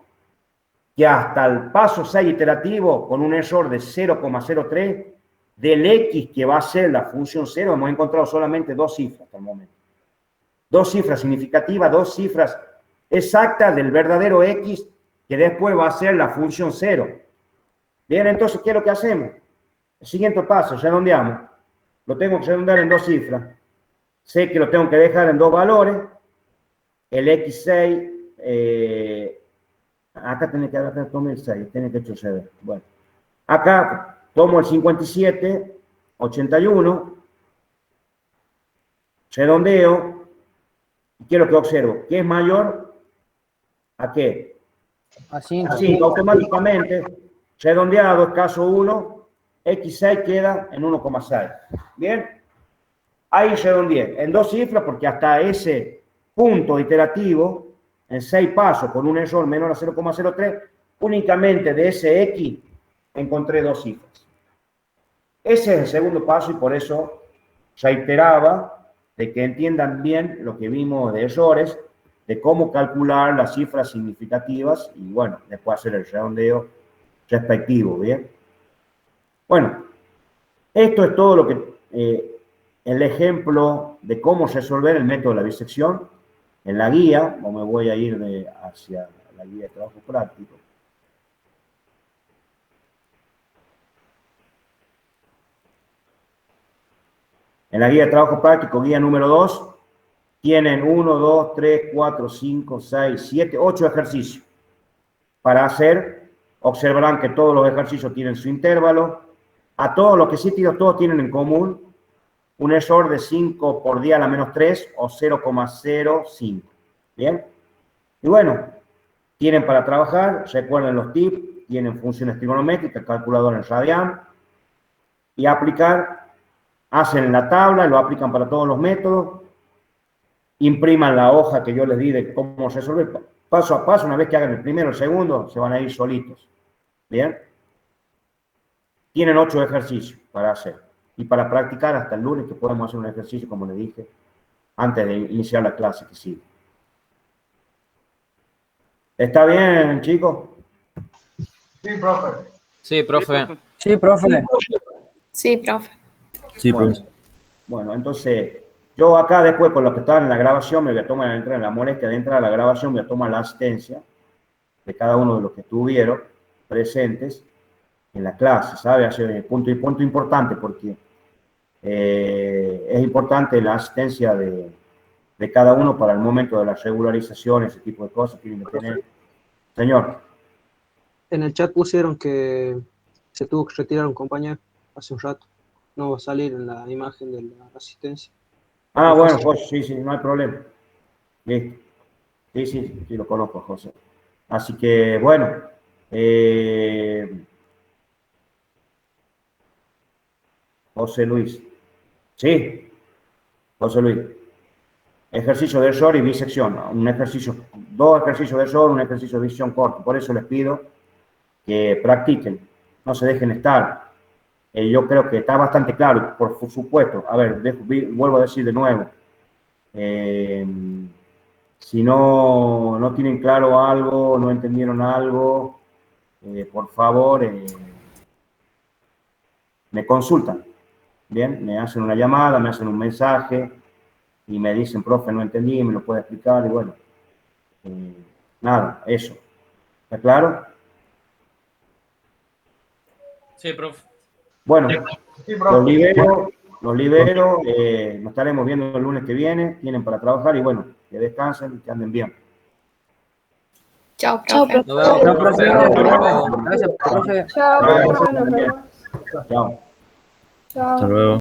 que hasta el paso 6 iterativo, con un error de 0,03, del X que va a ser la función 0, hemos encontrado solamente dos cifras hasta el momento. Dos cifras significativas, dos cifras exactas del verdadero X que después va a ser la función 0. Bien, entonces, ¿qué es lo que hacemos? El siguiente paso, redondeamos. Lo tengo que redondear en dos cifras. Sé que lo tengo que dejar en dos valores. El X6, acá tiene que tomar el 6, tiene que retroceder. Bueno, acá tomo el 57, 81, redondeo, y quiero que observo, ¿qué es mayor a qué? A 5. A 5, automáticamente, redondeado, caso 1, X6 queda en 1,6. Bien, ahí redondeé, en dos cifras, porque hasta ese punto iterativo, en 6 pasos, con un error menor a 0,03, únicamente de ese X encontré dos cifras. Ese es el segundo paso y por eso reiteraba de que entiendan bien lo que vimos de errores, de cómo calcular las cifras significativas y, bueno, después hacer el redondeo respectivo, ¿bien? Bueno, esto es todo lo que, el ejemplo de cómo resolver el método de la bisección en la guía, o me voy a ir hacia la guía de trabajo práctico. En la guía de trabajo práctico, guía número 2, tienen 1, 2, 3, 4, 5, 6, 7, 8 ejercicios para hacer. Observarán que todos los ejercicios tienen su intervalo. A todos los quesitos, todos tienen en común un error de 5 por 10 a la menos 3 o 0,05. ¿Bien? Y bueno, tienen para trabajar, recuerden los tips, tienen funciones trigonométricas, calculadora en radian, y aplicar. Hacen la tabla, lo aplican para todos los métodos, impriman la hoja que yo les di de cómo resolver paso a paso. Una vez que hagan el primero, el segundo, se van a ir solitos. ¿Bien? Tienen 8 ejercicios para hacer y para practicar hasta el lunes, que podemos hacer un ejercicio, como les dije, antes de iniciar la clase que sigue. ¿Está bien, chicos? Sí, profe. Sí, profe. Sí, profe. Sí, profe. Sí, bueno, pues. bueno, entonces, yo acá después, con los que estaban en la grabación, me voy a tomar en la molestia de entrar a la grabación, me voy a tomar la asistencia de cada uno de los que estuvieron. presentes en la clase, ¿sabe? Hace punto importante porque es importante la asistencia de cada uno para el momento de la regularización, ese tipo de cosas. Tienen que tener. Señor. En el chat pusieron que se tuvo que retirar un compañero hace un rato. No va a salir en la imagen de la asistencia. Ah, bueno, José, sí, no hay problema. Listo. Sí, lo conozco, José. Así que, bueno. José Luis. Sí, José Luis. Ejercicio de error y bisección. Dos ejercicios de error, un ejercicio de visión corto. Por eso les pido que practiquen, no se dejen estar. Yo creo que está bastante claro, por supuesto. A ver, vuelvo a decir de nuevo. Si no tienen claro algo, no entendieron algo, por favor, me consultan. Bien, me hacen una llamada, me hacen un mensaje y me dicen, profe, no entendí, me lo puede explicar. Y bueno, nada, eso. ¿Está claro? Sí, profe. Bueno, Sí, profe. los libero, nos estaremos viendo el lunes que viene, tienen para trabajar y bueno, que descansen y que anden bien. Chao, Chao, profe. profe. Nos vemos, profe. Gracias, profe. Chao, Chao. profe, nos vemos. Chao. Chao. Hasta luego.